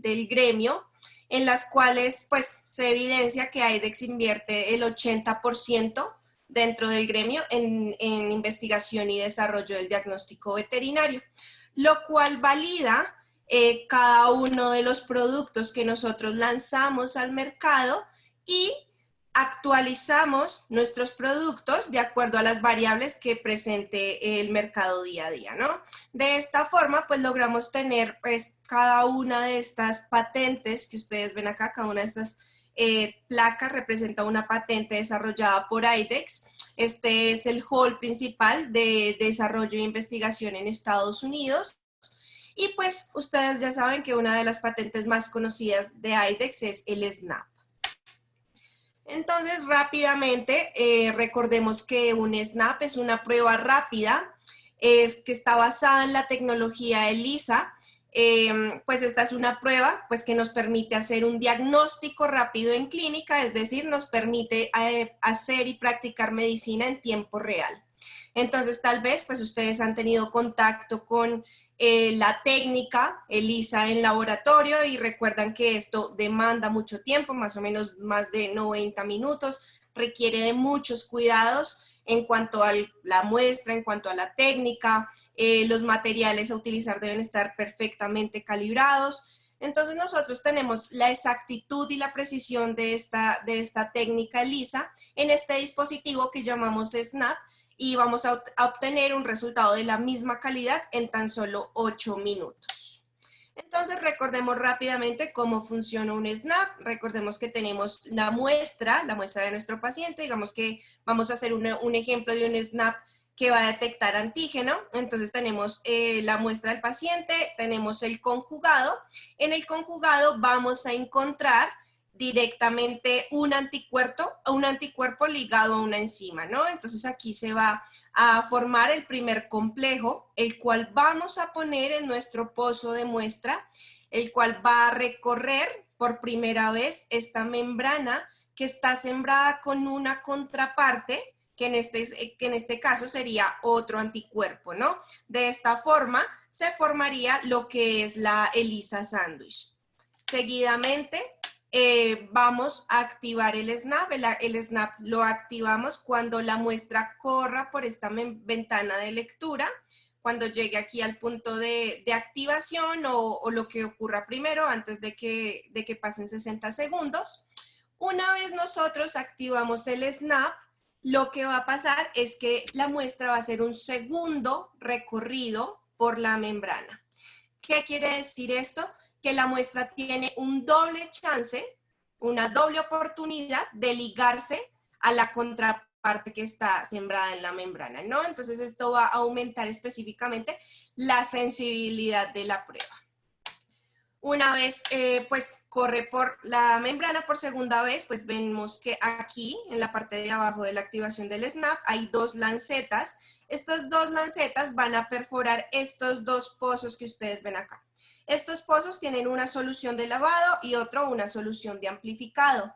del gremio, en las cuales pues se evidencia que IDEX invierte el 80% dentro del gremio en investigación y desarrollo del diagnóstico veterinario, lo cual valida cada uno de los productos que nosotros lanzamos al mercado y actualizamos nuestros productos de acuerdo a las variables que presente el mercado día a día, ¿no? De esta forma, pues logramos tener pues cada una de estas patentes que ustedes ven acá, cada una de estas placas representa una patente desarrollada por IDEX. Este es el hall principal de desarrollo e investigación en Estados Unidos. Y pues ustedes ya saben que una de las patentes más conocidas de IDEX es el SNAP. Entonces, rápidamente, recordemos que un SNAP es una prueba rápida, que está basada en la tecnología ELISA. Pues esta es una prueba pues, que nos permite hacer un diagnóstico rápido en clínica, es decir, nos permite hacer y practicar medicina en tiempo real. Entonces, tal vez pues, ustedes han tenido contacto con la técnica ELISA en laboratorio y recuerdan que esto demanda mucho tiempo, más o menos más de 90 minutos, requiere de muchos cuidados en cuanto a la muestra, en cuanto a la técnica, los materiales a utilizar deben estar perfectamente calibrados. Entonces nosotros tenemos la exactitud y la precisión de esta técnica ELISA en este dispositivo que llamamos SNAP, y vamos a obtener un resultado de la misma calidad en tan solo 8 minutos. Entonces recordemos rápidamente cómo funciona un SNAP. Recordemos que tenemos la muestra de nuestro paciente. Digamos que vamos a hacer un ejemplo de un SNAP que va a detectar antígeno. Entonces tenemos la muestra del paciente, tenemos el conjugado. En el conjugado vamos a encontrar directamente un anticuerpo ligado a una enzima, ¿no? Entonces aquí se va a formar el primer complejo, el cual vamos a poner en nuestro pozo de muestra, el cual va a recorrer por primera vez esta membrana que está sembrada con una contraparte, que en este caso sería otro anticuerpo, ¿no? De esta forma se formaría lo que es la ELISA sándwich. Seguidamente, vamos a activar el SNAP. El SNAP lo activamos cuando la muestra corra por esta ventana de lectura, cuando llegue aquí al punto de activación o lo que ocurra primero antes de que pasen 60 segundos. Una vez nosotros activamos el SNAP, lo que va a pasar es que la muestra va a hacer un segundo recorrido por la membrana. ¿Qué quiere decir esto? Que la muestra tiene un doble chance, una doble oportunidad de ligarse a la contraparte que está sembrada en la membrana, ¿no? Entonces esto va a aumentar específicamente la sensibilidad de la prueba. Una vez pues corre por la membrana por segunda vez, pues vemos que aquí en la parte de abajo de la activación del SNAP hay dos lancetas. Estas dos lancetas van a perforar estos dos pozos que ustedes ven acá. Estos pozos tienen una solución de lavado y otro una solución de amplificado.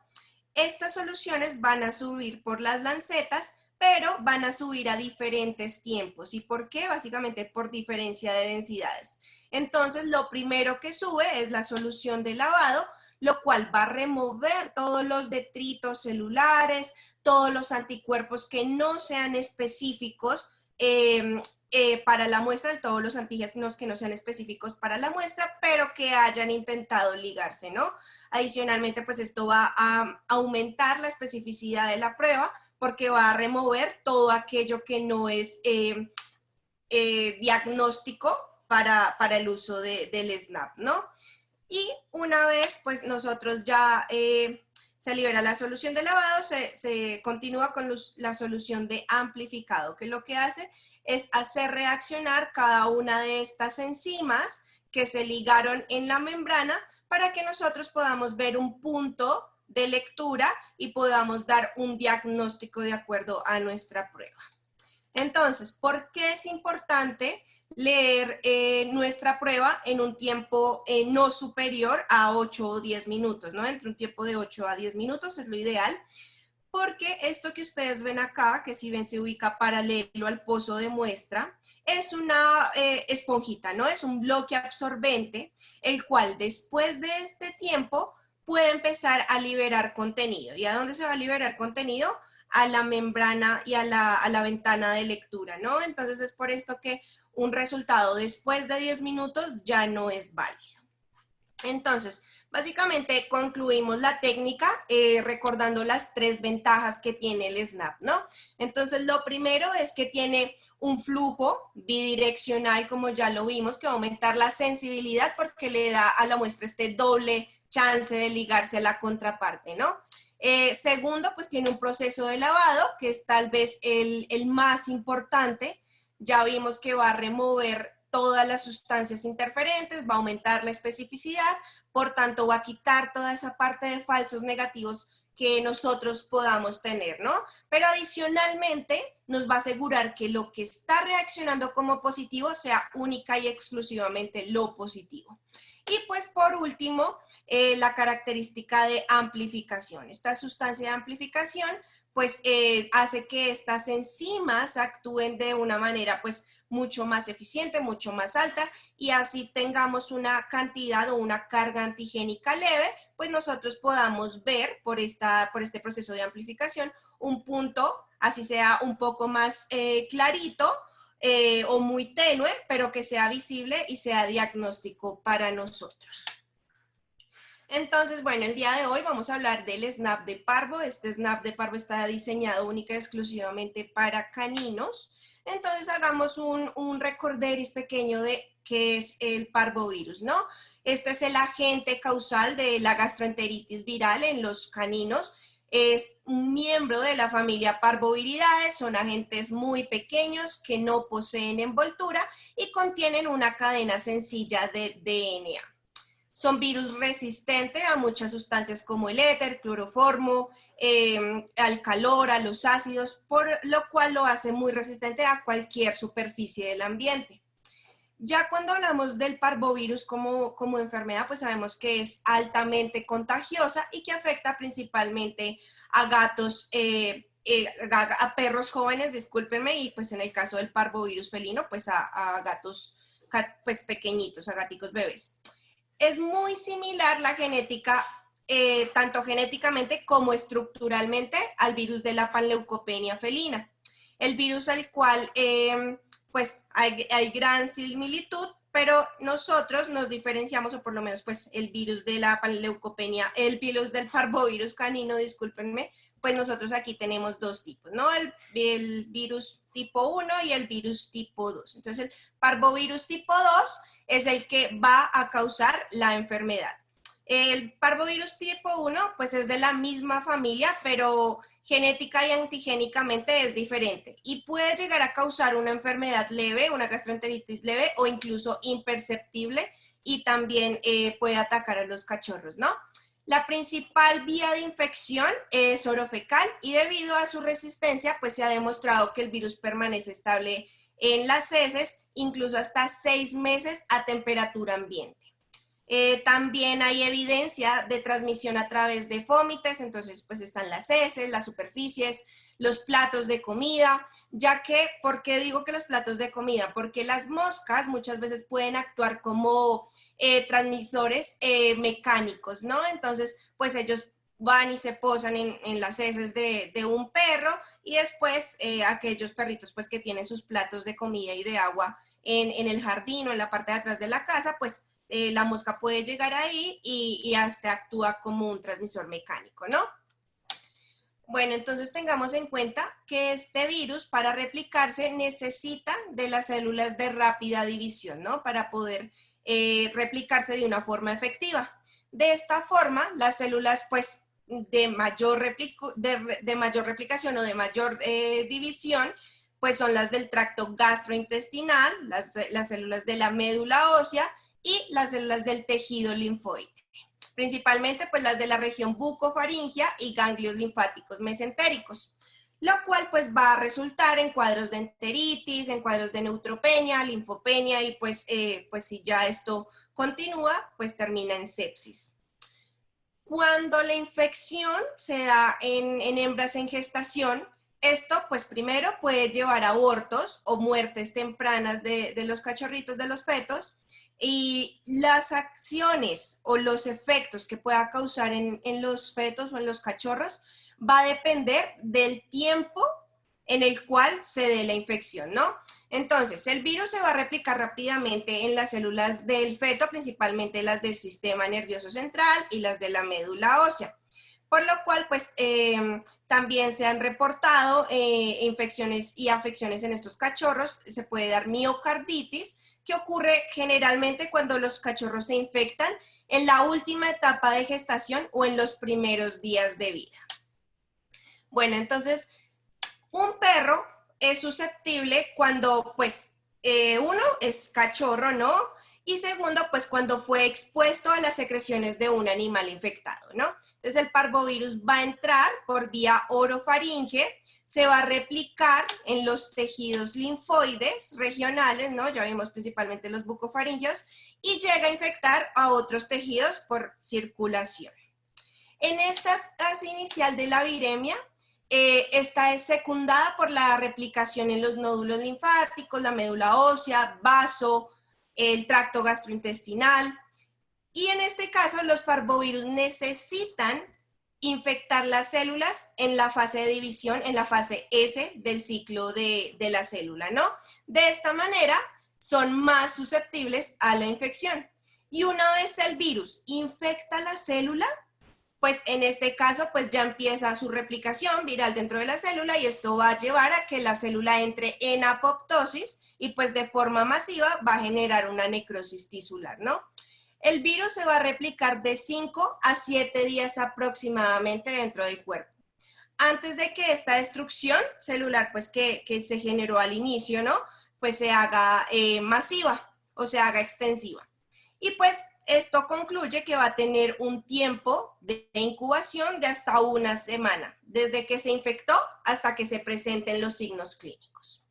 Estas soluciones van a subir por las lancetas, pero van a subir a diferentes tiempos. ¿Y por qué? Básicamente por diferencia de densidades. Entonces, lo primero que sube es la solución de lavado, lo cual va a remover todos los detritos celulares, todos los anticuerpos que no sean específicos para la muestra, todos los antígenos que no sean específicos para la muestra, pero que hayan intentado ligarse, ¿no? Adicionalmente, pues esto va a aumentar la especificidad de la prueba porque va a remover todo aquello que no es diagnóstico para el uso del SNAP, ¿no? Y una vez, pues nosotros ya se libera la solución de lavado, se continúa con la solución de amplificado, que lo que hace es hacer reaccionar cada una de estas enzimas que se ligaron en la membrana para que nosotros podamos ver un punto de lectura y podamos dar un diagnóstico de acuerdo a nuestra prueba. Entonces, ¿por qué es importante leer nuestra prueba en un tiempo no superior a 8 o 10 minutos, ¿no? Entre un tiempo de 8 a 10 minutos es lo ideal, Porque esto que ustedes ven acá, que si ven se ubica paralelo al pozo de muestra, es una esponjita, ¿no? Es un bloque absorbente, el cual después de este tiempo puede empezar a liberar contenido. ¿Y a dónde se va a liberar contenido? A la membrana y a la ventana de lectura, ¿no? Entonces es por esto que un resultado después de 10 minutos ya no es válido. Entonces, básicamente concluimos la técnica recordando las 3 ventajas que tiene el SNAP, ¿no? Entonces, lo primero es que tiene un flujo bidireccional, como ya lo vimos, que va a aumentar la sensibilidad porque le da a la muestra este doble chance de ligarse a la contraparte, ¿no? Segundo, pues tiene un proceso de lavado, que es tal vez el más importante. Ya vimos que va a remover todas las sustancias interferentes, va a aumentar la especificidad, por tanto va a quitar toda esa parte de falsos negativos que nosotros podamos tener, ¿no? Pero adicionalmente nos va a asegurar que lo que está reaccionando como positivo sea única y exclusivamente lo positivo. Y pues por último, la característica de amplificación. Esta sustancia de amplificación pues hace que estas enzimas actúen de una manera pues mucho más eficiente, mucho más alta, y así tengamos una cantidad o una carga antigénica leve, pues nosotros podamos ver por este proceso de amplificación un punto, así sea un poco más clarito o muy tenue, pero que sea visible y sea diagnóstico para nosotros. Entonces, bueno, el día de hoy vamos a hablar del SNAP de parvo. Este SNAP de parvo está diseñado única y exclusivamente para caninos. Entonces, hagamos un recorderis pequeño de qué es el parvovirus, ¿no? Este es el agente causal de la gastroenteritis viral en los caninos. Es un miembro de la familia Parvoviridae, son agentes muy pequeños que no poseen envoltura y contienen una cadena sencilla de DNA. Son virus resistentes a muchas sustancias como el éter, cloroformo, al calor, a los ácidos, por lo cual lo hace muy resistente a cualquier superficie del ambiente. Ya cuando hablamos del parvovirus como enfermedad, pues sabemos que es altamente contagiosa y que afecta principalmente a gatos, a perros jóvenes, discúlpenme, y pues en el caso del parvovirus felino, pues a gatos pues pequeñitos, a gaticos bebés. Es muy similar la genética, tanto genéticamente como estructuralmente, al virus de la panleucopenia felina. El virus al cual, pues, hay gran similitud, pero nosotros nos diferenciamos, o por lo menos, pues, el virus de la panleucopenia, el virus del parvovirus canino, discúlpenme, pues nosotros aquí tenemos dos tipos, ¿no? El virus tipo 1 y el virus tipo 2. Entonces, el parvovirus tipo 2 es el que va a causar la enfermedad. El parvovirus tipo 1, pues es de la misma familia, pero genética y antigénicamente es diferente y puede llegar a causar una enfermedad leve, una gastroenteritis leve o incluso imperceptible, y también puede atacar a los cachorros, ¿no? La principal vía de infección es orofecal y debido a su resistencia, pues se ha demostrado que el virus permanece estable en las heces, incluso hasta 6 meses a temperatura ambiente. También hay evidencia de transmisión a través de fómites, entonces pues están las heces, las superficies, los platos de comida, ya que, ¿por qué digo que los platos de comida? Porque las moscas muchas veces pueden actuar como transmisores mecánicos, ¿no? Entonces, pues ellos van y se posan en las heces de un perro y después aquellos perritos pues que tienen sus platos de comida y de agua en el jardín o en la parte de atrás de la casa, pues la mosca puede llegar ahí y hasta actúa como un transmisor mecánico, ¿no? Bueno, entonces tengamos en cuenta que este virus para replicarse necesita de las células de rápida división, ¿no? Para poder replicarse de una forma efectiva. De esta forma, las células pues de mayor replicación o de mayor división, pues son las del tracto gastrointestinal, las células de la médula ósea y las células del tejido linfoide. Principalmente pues las de la región bucofaringea y ganglios linfáticos mesentéricos, lo cual pues va a resultar en cuadros de enteritis, en cuadros de neutropenia, linfopenia y pues si ya esto continúa, pues termina en sepsis. Cuando la infección se da en hembras en gestación, esto pues primero puede llevar a abortos o muertes tempranas de los cachorritos, de los fetos, y las acciones o los efectos que pueda causar en los fetos o en los cachorros va a depender del tiempo en el cual se dé la infección, ¿no? Entonces, el virus se va a replicar rápidamente en las células del feto, principalmente las del sistema nervioso central y las de la médula ósea. Por lo cual, pues, también se han reportado infecciones y afecciones en estos cachorros. Se puede dar miocarditis, que ocurre generalmente cuando los cachorros se infectan en la última etapa de gestación o en los primeros días de vida. Bueno, entonces, un perro es susceptible cuando, pues, uno es cachorro, ¿no? Y segundo, pues cuando fue expuesto a las secreciones de un animal infectado, ¿no? Entonces el parvovirus va a entrar por vía orofaringe, se va a replicar en los tejidos linfoides regionales, ¿no? Ya vimos principalmente los bucofaringeos, y llega a infectar a otros tejidos por circulación. En esta fase inicial de la viremia, esta es secundada por la replicación en los nódulos linfáticos, la médula ósea, vaso, el tracto gastrointestinal. Y en este caso, los parvovirus necesitan infectar las células en la fase de división, en la fase S del ciclo de la célula, ¿no? De esta manera, son más susceptibles a la infección. Y una vez el virus infecta la célula, pues en este caso pues ya empieza su replicación viral dentro de la célula y esto va a llevar a que la célula entre en apoptosis y pues de forma masiva va a generar una necrosis tisular, ¿no? El virus se va a replicar de 5 a 7 días aproximadamente dentro del cuerpo. Antes de que esta destrucción celular pues que se generó al inicio, ¿no? Pues se haga masiva o se haga extensiva. Y pues esto concluye que va a tener un tiempo de incubación de hasta una semana, desde que se infectó hasta que se presenten los signos clínicos.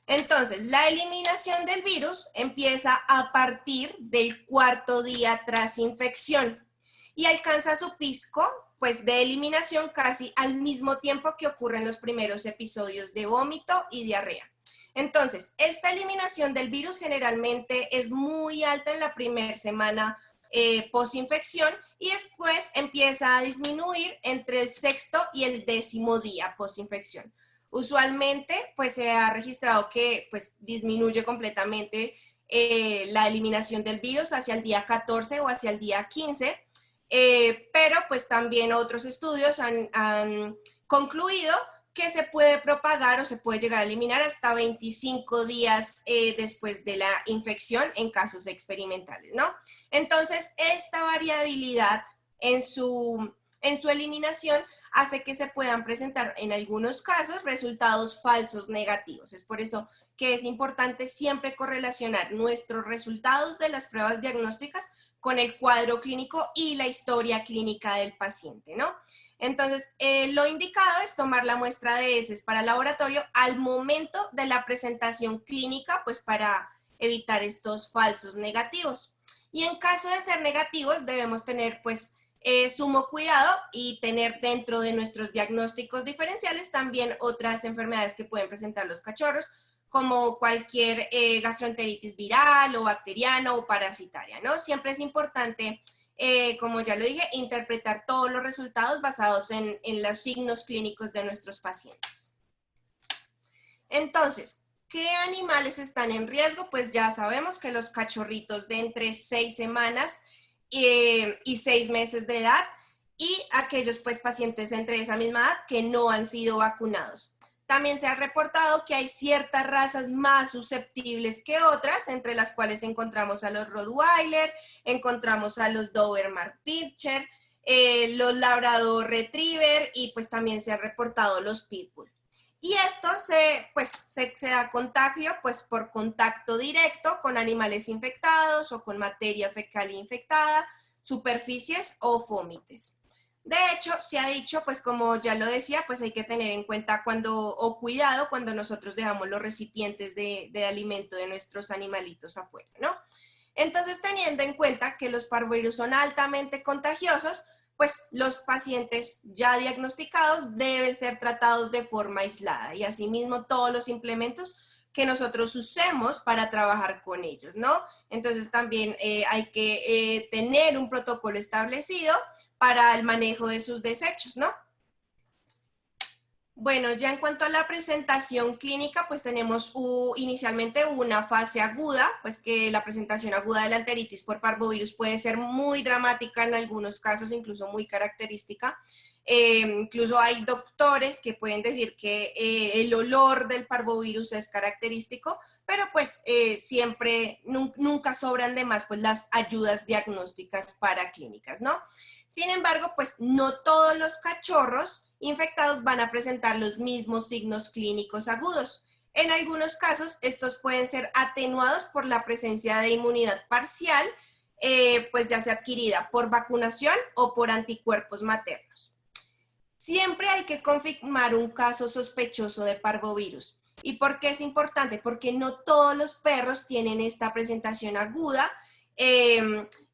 Entonces, la eliminación del virus empieza a partir del 4.º día tras infección y alcanza su pico pues, de eliminación casi al mismo tiempo que ocurren los primeros episodios de vómito y diarrea. Entonces, esta eliminación del virus generalmente es muy alta en la primera semana posinfección y después empieza a disminuir entre el 6.º y el 10.º día posinfección. Usualmente, pues se ha registrado que pues, disminuye completamente la eliminación del virus hacia el día 14 o hacia el día 15, pero pues también otros estudios han concluido que se puede propagar o se puede llegar a eliminar hasta 25 días después de la infección en casos experimentales, ¿no? Entonces, esta variabilidad en su eliminación hace que se puedan presentar en algunos casos resultados falsos negativos. Es por eso que es importante siempre correlacionar nuestros resultados de las pruebas diagnósticas con el cuadro clínico y la historia clínica del paciente, ¿no? Entonces, lo indicado es tomar la muestra de heces para el laboratorio al momento de la presentación clínica, pues para evitar estos falsos negativos. Y en caso de ser negativos, debemos tener pues sumo cuidado y tener dentro de nuestros diagnósticos diferenciales también otras enfermedades que pueden presentar los cachorros, como cualquier gastroenteritis viral o bacteriana o parasitaria, ¿no? Siempre es importante como ya lo dije, interpretar todos los resultados basados en los signos clínicos de nuestros pacientes. Entonces, ¿qué animales están en riesgo? Pues ya sabemos que los cachorritos de entre 6 semanas y 6 meses de edad y aquellos pues pacientes entre esa misma edad que no han sido vacunados. También se ha reportado que hay ciertas razas más susceptibles que otras, entre las cuales encontramos a los Rottweiler, encontramos a los Doberman Pinscher, los Labrador Retriever y pues también se han reportado los Pitbull. Y esto se da contagio pues por contacto directo con animales infectados o con materia fecal infectada, superficies o fómites. De hecho, se ha dicho, pues como ya lo decía, pues hay que tener en cuenta cuidado cuando nosotros dejamos los recipientes de alimento de nuestros animalitos afuera, ¿no? Entonces, teniendo en cuenta que los parvovirus son altamente contagiosos, pues los pacientes ya diagnosticados deben ser tratados de forma aislada y asimismo todos los implementos que nosotros usemos para trabajar con ellos, ¿no? Entonces también hay que tener un protocolo establecido para el manejo de sus desechos, ¿no? Bueno, ya en cuanto a la presentación clínica, pues tenemos inicialmente una fase aguda, pues que la presentación aguda de la enteritis por parvovirus puede ser muy dramática en algunos casos, incluso muy característica. Incluso hay doctores que pueden decir que el olor del parvovirus es característico, pero pues siempre, nunca sobran de más pues las ayudas diagnósticas para clínicas, ¿no? Sin embargo, pues no todos los cachorros infectados van a presentar los mismos signos clínicos agudos. En algunos casos, estos pueden ser atenuados por la presencia de inmunidad parcial, pues ya sea adquirida por vacunación o por anticuerpos maternos. Siempre hay que confirmar un caso sospechoso de parvovirus. ¿Y por qué es importante? Porque no todos los perros tienen esta presentación aguda,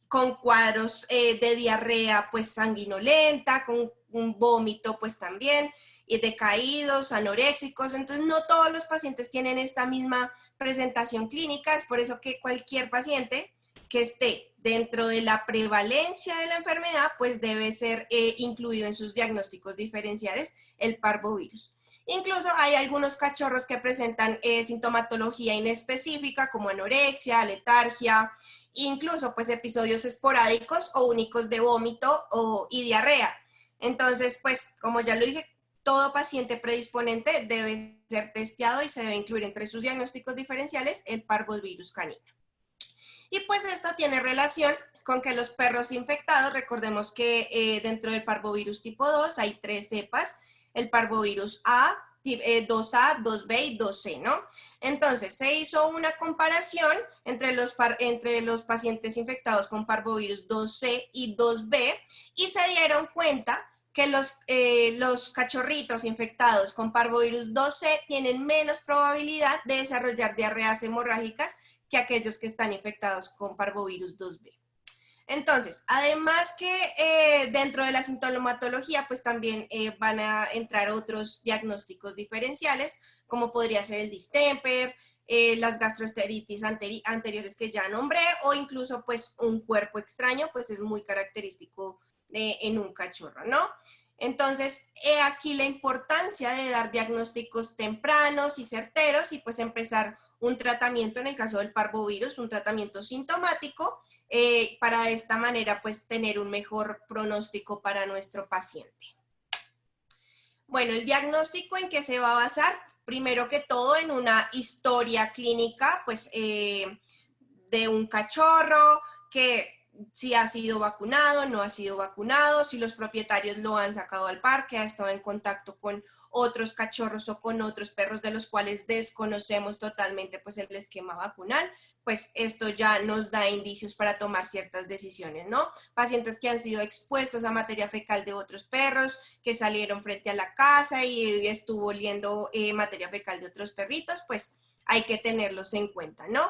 con cuadros de diarrea pues sanguinolenta, con un vómito pues también, y decaídos, anoréxicos. Entonces no todos los pacientes tienen esta misma presentación clínica. Es por eso que cualquier paciente que esté dentro de la prevalencia de la enfermedad, pues debe ser incluido en sus diagnósticos diferenciales el parvovirus. Incluso hay algunos cachorros que presentan sintomatología inespecífica como anorexia, letargia, incluso pues episodios esporádicos o únicos de vómito y diarrea. Entonces, pues como ya lo dije, todo paciente predisponente debe ser testeado y se debe incluir entre sus diagnósticos diferenciales el parvovirus canino. Y pues esto tiene relación con que los perros infectados, recordemos que dentro del parvovirus tipo 2 hay 3 cepas, el parvovirus A, 2A, 2B y 2C, ¿no? Entonces, se hizo una comparación entre los pacientes infectados con parvovirus 2C y 2B y se dieron cuenta que los cachorritos infectados con parvovirus 2C tienen menos probabilidad de desarrollar diarreas hemorrágicas que aquellos que están infectados con parvovirus 2B. Entonces, además que dentro de la sintomatología, pues también van a entrar otros diagnósticos diferenciales, como podría ser el distemper, las gastroenteritis anteriores que ya nombré, o incluso pues un cuerpo extraño, pues es muy característico en un cachorro, ¿no? Entonces, aquí la importancia de dar diagnósticos tempranos y certeros y pues empezar un tratamiento en el caso del parvovirus, un tratamiento sintomático, para de esta manera pues tener un mejor pronóstico para nuestro paciente. Bueno, el diagnóstico en qué se va a basar, primero que todo en una historia clínica pues de un cachorro, que si ha sido vacunado, no ha sido vacunado, si los propietarios lo han sacado al parque, ha estado en contacto con otros cachorros o con otros perros de los cuales desconocemos totalmente pues el esquema vacunal, pues esto ya nos da indicios para tomar ciertas decisiones, ¿no? Pacientes que han sido expuestos a materia fecal de otros perros, que salieron frente a la casa y estuvo oliendo materia fecal de otros perritos, pues hay que tenerlos en cuenta, ¿no?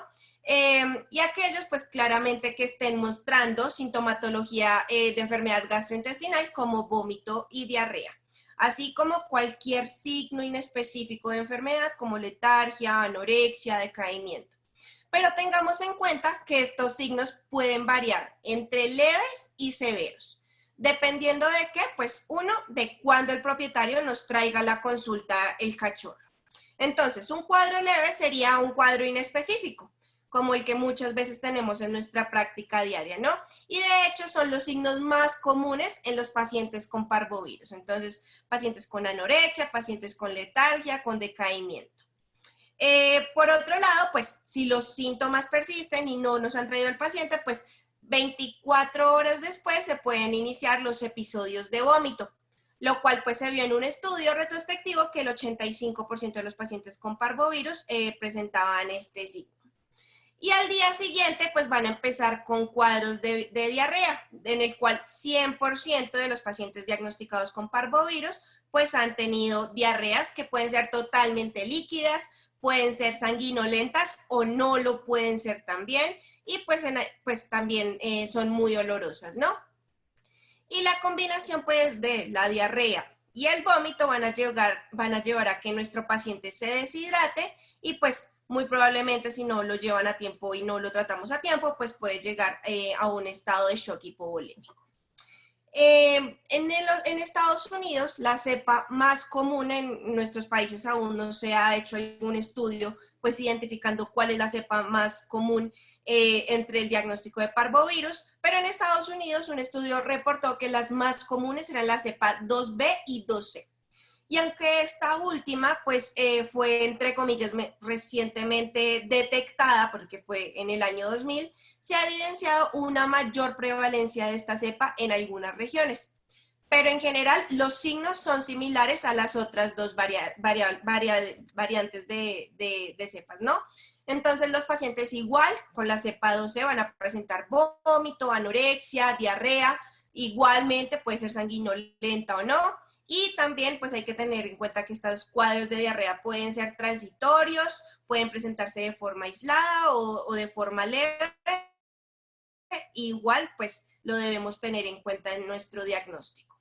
Y aquellos pues claramente que estén mostrando sintomatología de enfermedad gastrointestinal como vómito y diarrea, así como cualquier signo inespecífico de enfermedad como letargia, anorexia, decaimiento. Pero tengamos en cuenta que estos signos pueden variar entre leves y severos. Dependiendo de qué, pues uno, de cuándo el propietario nos traiga la consulta el cachorro. Entonces, un cuadro leve sería un cuadro inespecífico, como el que muchas veces tenemos en nuestra práctica diaria, ¿no? Y de hecho son los signos más comunes en los pacientes con parvovirus. Entonces, pacientes con anorexia, pacientes con letargia, con decaimiento. Por otro lado, pues si los síntomas persisten y no nos han traído el paciente, pues 24 horas después se pueden iniciar los episodios de vómito, lo cual pues se vio en un estudio retrospectivo que el 85% de los pacientes con parvovirus presentaban este signo. Y al día siguiente, pues van a empezar con cuadros de diarrea, en el cual 100% de los pacientes diagnosticados con parvovirus, pues han tenido diarreas que pueden ser totalmente líquidas, pueden ser sanguinolentas o no lo pueden ser también, y pues también son muy olorosas, ¿no? y la combinación pues de la diarrea y el vómito van a llevar a que nuestro paciente se deshidrate y pues muy probablemente si no lo llevan a tiempo y no lo tratamos a tiempo, pues puede llegar a un estado de shock hipovolémico. En Estados Unidos, la cepa más común en nuestros países aún no se ha hecho algún estudio, pues identificando cuál es la cepa más común entre el diagnóstico de parvovirus, pero en Estados Unidos un estudio reportó que las más comunes eran la cepa 2B y 2C. Y aunque esta última, pues fue, entre comillas, recientemente detectada, porque fue en el año 2000, se ha evidenciado una mayor prevalencia de esta cepa en algunas regiones. Pero en general, los signos son similares a las otras dos variantes de cepas, ¿no? Entonces, los pacientes igual, con la cepa 12 van a presentar vómito, anorexia, diarrea, igualmente puede ser sanguinolenta o no, y también pues hay que tener en cuenta que estos cuadros de diarrea pueden ser transitorios, pueden presentarse de forma aislada o de forma leve, igual pues lo debemos tener en cuenta en nuestro diagnóstico.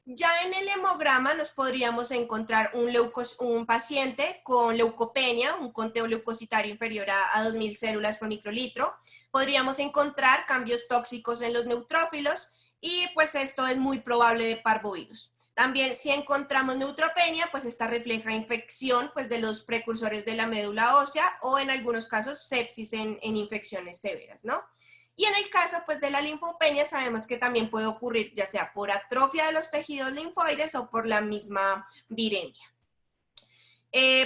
Ya en el hemograma nos podríamos encontrar un paciente con leucopenia, un conteo leucocitario inferior a 2.000 células por microlitro. Podríamos encontrar cambios tóxicos en los neutrófilos y pues esto es muy probable de parvovirus. También si encontramos neutropenia, pues esta refleja infección pues, de los precursores de la médula ósea o en algunos casos sepsis en infecciones severas, ¿no? Y en el caso pues, de la linfopenia sabemos que también puede ocurrir ya sea por atrofia de los tejidos linfoides o por la misma viremia.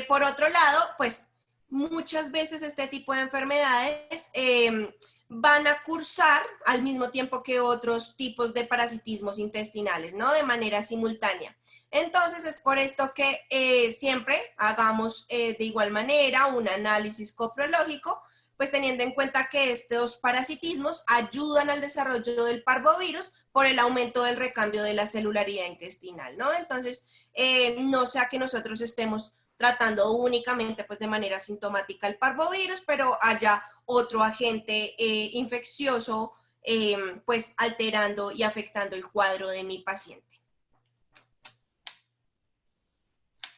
Por otro lado, pues muchas veces este tipo de enfermedades van a cursar al mismo tiempo que otros tipos de parasitismos intestinales, ¿no? De manera simultánea. Entonces es por esto que siempre hagamos de igual manera un análisis coprológico, pues teniendo en cuenta que estos parasitismos ayudan al desarrollo del parvovirus por el aumento del recambio de la celularidad intestinal, ¿no? Entonces, no sea que nosotros estemos tratando únicamente pues de manera sintomática el parvovirus, pero haya otro agente infeccioso pues alterando y afectando el cuadro de mi paciente.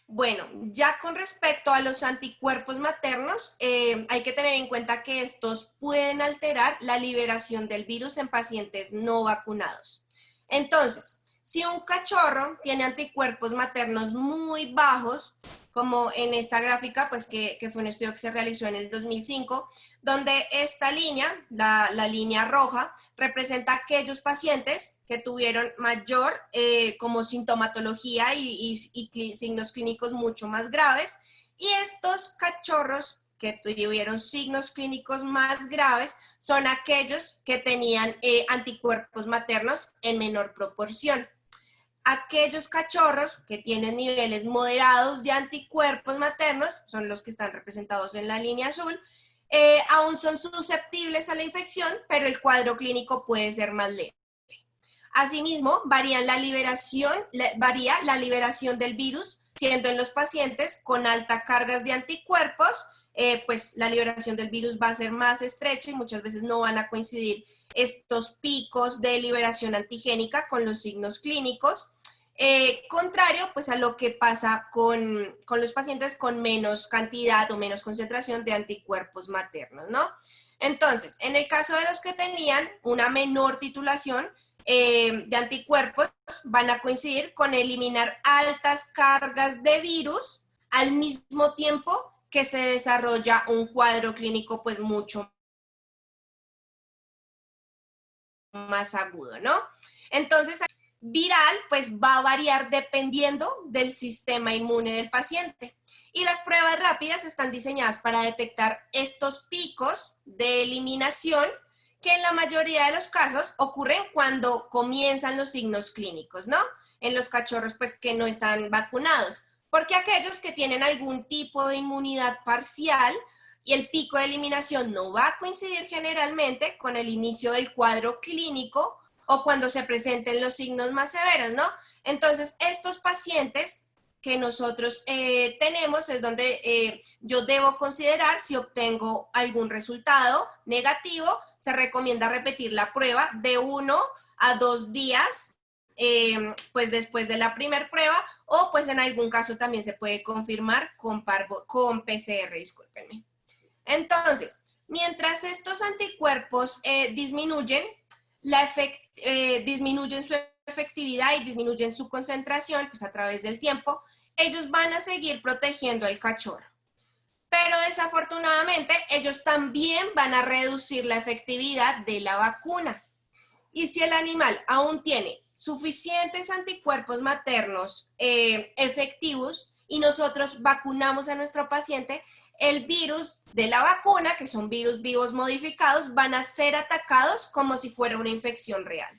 Bueno, ya con respecto a los anticuerpos maternos, hay que tener en cuenta que estos pueden alterar la liberación del virus en pacientes no vacunados. Entonces, si un cachorro tiene anticuerpos maternos muy bajos, como en esta gráfica, pues que fue un estudio que se realizó en el 2005, donde esta línea, la línea roja, representa aquellos pacientes que tuvieron mayor como sintomatología y signos clínicos mucho más graves, y estos cachorros que tuvieron signos clínicos más graves son aquellos que tenían anticuerpos maternos en menor proporción. Aquellos cachorros que tienen niveles moderados de anticuerpos maternos, son los que están representados en la línea azul, aún son susceptibles a la infección, pero el cuadro clínico puede ser más leve. Asimismo, varía la liberación del virus, siendo en los pacientes con altas cargas de anticuerpos, pues la liberación del virus va a ser más estrecha y muchas veces no van a coincidir estos picos de liberación antigénica con los signos clínicos. Contrario pues a lo que pasa con los pacientes con menos cantidad o menos concentración de anticuerpos maternos, ¿no? Entonces, en el caso de los que tenían una menor titulación de anticuerpos, van a coincidir con eliminar altas cargas de virus al mismo tiempo que se desarrolla un cuadro clínico pues mucho más agudo, ¿no? Entonces, viral, pues va a variar dependiendo del sistema inmune del paciente. Y las pruebas rápidas están diseñadas para detectar estos picos de eliminación que en la mayoría de los casos ocurren cuando comienzan los signos clínicos, ¿no? En los cachorros, pues, que no están vacunados. Porque aquellos que tienen algún tipo de inmunidad parcial y el pico de eliminación no va a coincidir generalmente con el inicio del cuadro clínico o cuando se presenten los signos más severos, ¿no? Entonces, estos pacientes que nosotros tenemos es donde yo debo considerar si obtengo algún resultado negativo, se recomienda repetir la prueba de 1 a 2 días pues después de la primera prueba, o pues en algún caso también se puede confirmar con PCR, discúlpenme. Entonces, mientras estos anticuerpos disminuyen su efectividad y disminuyen su concentración, pues a través del tiempo, ellos van a seguir protegiendo al cachorro. Pero desafortunadamente, ellos también van a reducir la efectividad de la vacuna. Y si el animal aún tiene suficientes anticuerpos maternos efectivos y nosotros vacunamos a nuestro paciente, el virus de la vacuna, que son virus vivos modificados, van a ser atacados como si fuera una infección real.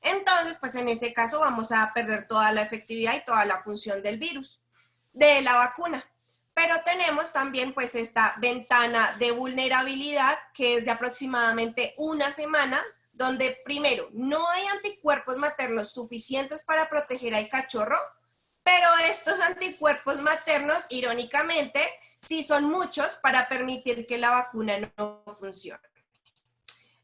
Entonces, pues en ese caso vamos a perder toda la efectividad y toda la función del virus, de la vacuna. Pero tenemos también pues esta ventana de vulnerabilidad que es de aproximadamente una semana, donde primero no hay anticuerpos maternos suficientes para proteger al cachorro, pero estos anticuerpos maternos, irónicamente, sí son muchos para permitir que la vacuna no funcione.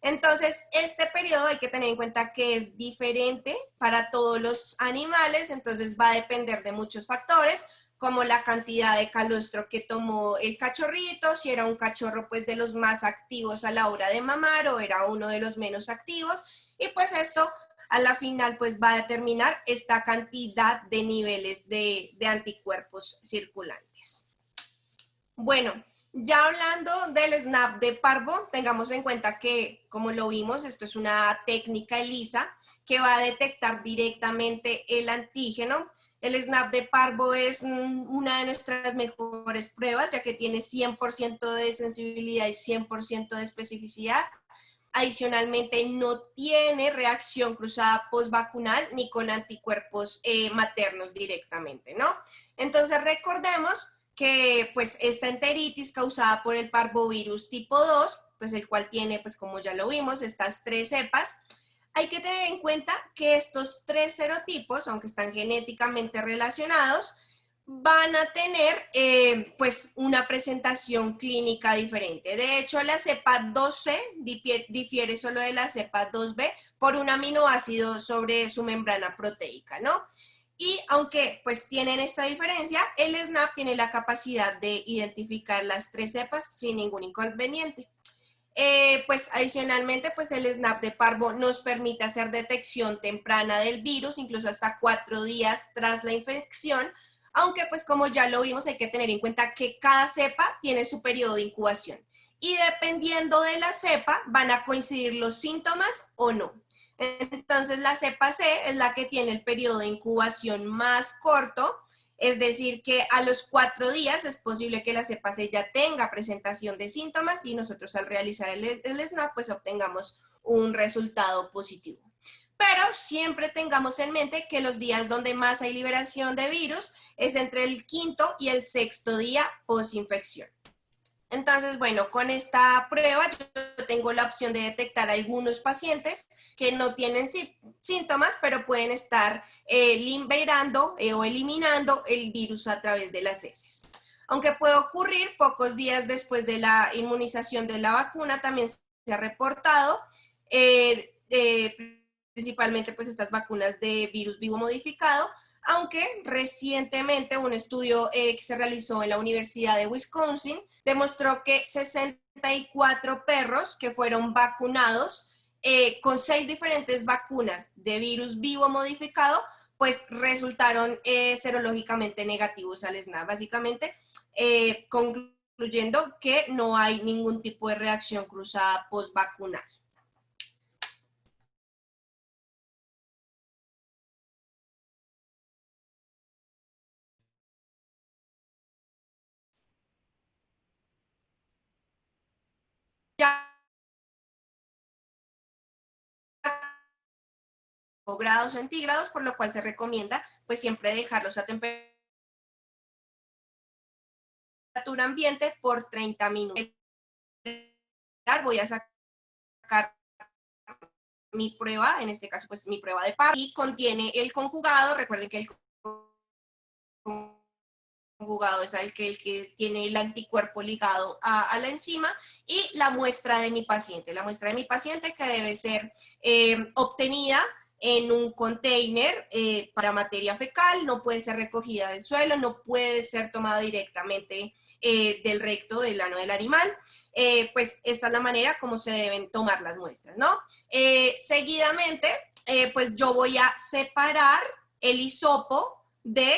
Entonces, este periodo hay que tener en cuenta que es diferente para todos los animales, entonces va a depender de muchos factores, como la cantidad de calostro que tomó el cachorrito, si era un cachorro pues de los más activos a la hora de mamar o era uno de los menos activos, y pues esto a la final pues va a determinar esta cantidad de niveles de anticuerpos circulantes. Bueno, ya hablando del SNAP de parvo, tengamos en cuenta que, como lo vimos, esto es una técnica ELISA que va a detectar directamente el antígeno. El SNAP de parvo es una de nuestras mejores pruebas, ya que tiene 100% de sensibilidad y 100% de especificidad. Adicionalmente, no tiene reacción cruzada postvacunal ni con anticuerpos maternos directamente, ¿no? Entonces, recordemos que pues esta enteritis causada por el parvovirus tipo 2, pues el cual tiene, pues como ya lo vimos, estas 3 cepas, hay que tener en cuenta que estos 3 serotipos, aunque están genéticamente relacionados, van a tener pues una presentación clínica diferente. De hecho, la cepa 2C difiere solo de la cepa 2B por un aminoácido sobre su membrana proteica, ¿no? Y aunque pues tienen esta diferencia, el SNAP tiene la capacidad de identificar las 3 cepas sin ningún inconveniente. Pues adicionalmente, pues el SNAP de parvo nos permite hacer detección temprana del virus, incluso hasta 4 días tras la infección, aunque pues como ya lo vimos, hay que tener en cuenta que cada cepa tiene su periodo de incubación y dependiendo de la cepa van a coincidir los síntomas o no. Entonces la cepa C es la que tiene el periodo de incubación más corto, es decir, que a los 4 días es posible que la cepa C ya tenga presentación de síntomas y nosotros al realizar el SNAP pues obtengamos un resultado positivo. Pero siempre tengamos en mente que los días donde más hay liberación de virus es entre el 5º y el 6º día posinfección. Entonces, bueno, con esta prueba yo tengo la opción de detectar algunos pacientes que no tienen síntomas, pero pueden estar liberando o eliminando el virus a través de las heces. Aunque puede ocurrir pocos días después de la inmunización de la vacuna, también se ha reportado, principalmente pues estas vacunas de virus vivo modificado, aunque recientemente un estudio que se realizó en la Universidad de Wisconsin demostró que 64 perros que fueron vacunados con 6 diferentes vacunas de virus vivo modificado, pues resultaron serológicamente negativos al SNAP. Básicamente, concluyendo que no hay ningún tipo de reacción cruzada postvacunal. Grados centígrados, por lo cual se recomienda pues siempre dejarlos a temperatura ambiente por 30 minutos. Voy a sacar mi prueba, en este caso pues mi prueba de parvo, y contiene el conjugado. Recuerden que el conjugado es el que tiene el anticuerpo ligado a la enzima, y la muestra de mi paciente. La muestra de mi paciente que debe ser obtenida en un container para materia fecal, no puede ser recogida del suelo, no puede ser tomada directamente del recto, del ano del animal. Pues esta es la manera como se deben tomar las muestras, ¿no? Seguidamente, pues yo voy a separar el hisopo de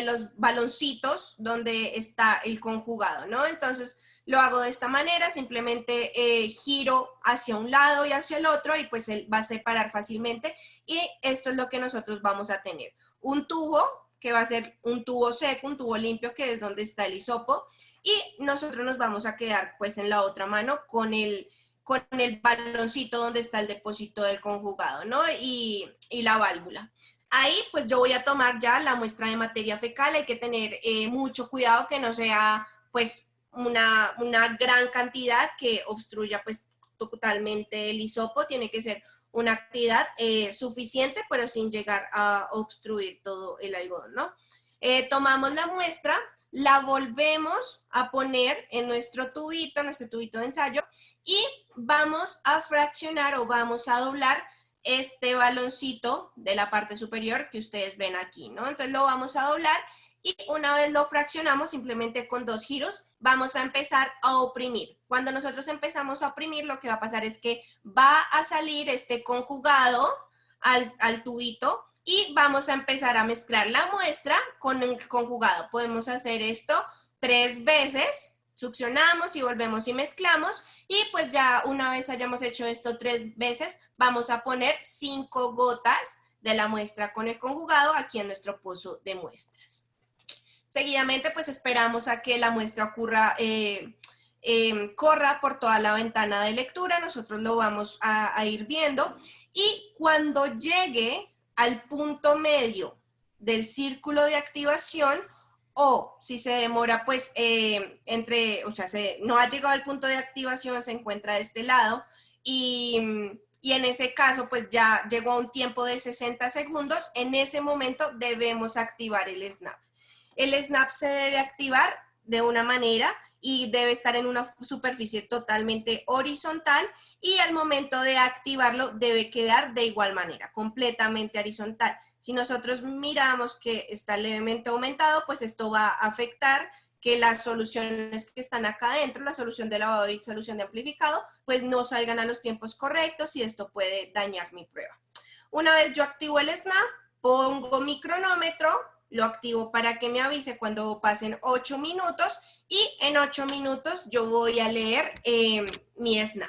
los baloncitos donde está el conjugado, ¿no? Entonces, lo hago de esta manera, simplemente giro hacia un lado y hacia el otro y pues él va a separar fácilmente y esto es lo que nosotros vamos a tener. Un tubo, que va a ser un tubo seco, un tubo limpio, que es donde está el hisopo, y nosotros nos vamos a quedar pues en la otra mano con el baloncito donde está el depósito del conjugado, ¿no? Y la válvula. Ahí pues yo voy a tomar ya la muestra de materia fecal, hay que tener mucho cuidado que no sea pues una gran cantidad que obstruya pues totalmente el hisopo, tiene que ser una cantidad suficiente pero sin llegar a obstruir todo el algodón, ¿no? Tomamos la muestra, la volvemos a poner en nuestro tubito de ensayo y vamos a fraccionar o vamos a doblar este baloncito de la parte superior que ustedes ven aquí, ¿no? Entonces lo vamos a doblar y una vez lo fraccionamos, simplemente con 2 giros, vamos a empezar a oprimir. Cuando nosotros empezamos a oprimir, lo que va a pasar es que va a salir este conjugado al tubito y vamos a empezar a mezclar la muestra con el conjugado. Podemos hacer esto 3 veces, succionamos y volvemos y mezclamos y pues ya una vez hayamos hecho esto 3 veces, vamos a poner 5 gotas de la muestra con el conjugado aquí en nuestro pozo de muestras. Seguidamente pues esperamos a que la muestra ocurra, corra por toda la ventana de lectura, nosotros lo vamos a ir viendo y cuando llegue al punto medio del círculo de activación o si se demora pues no ha llegado al punto de activación, se encuentra de este lado y en ese caso pues ya llegó a un tiempo de 60 segundos, en ese momento debemos activar el snap. El snap se debe activar de una manera y debe estar en una superficie totalmente horizontal y al momento de activarlo debe quedar de igual manera, completamente horizontal. Si nosotros miramos que está levemente aumentado, pues esto va a afectar que las soluciones que están acá adentro, la solución de lavado y solución de amplificado, pues no salgan a los tiempos correctos y esto puede dañar mi prueba. Una vez yo activo el snap, pongo mi cronómetro, lo activo para que me avise cuando pasen 8 minutos y en 8 minutos yo voy a leer mi snap.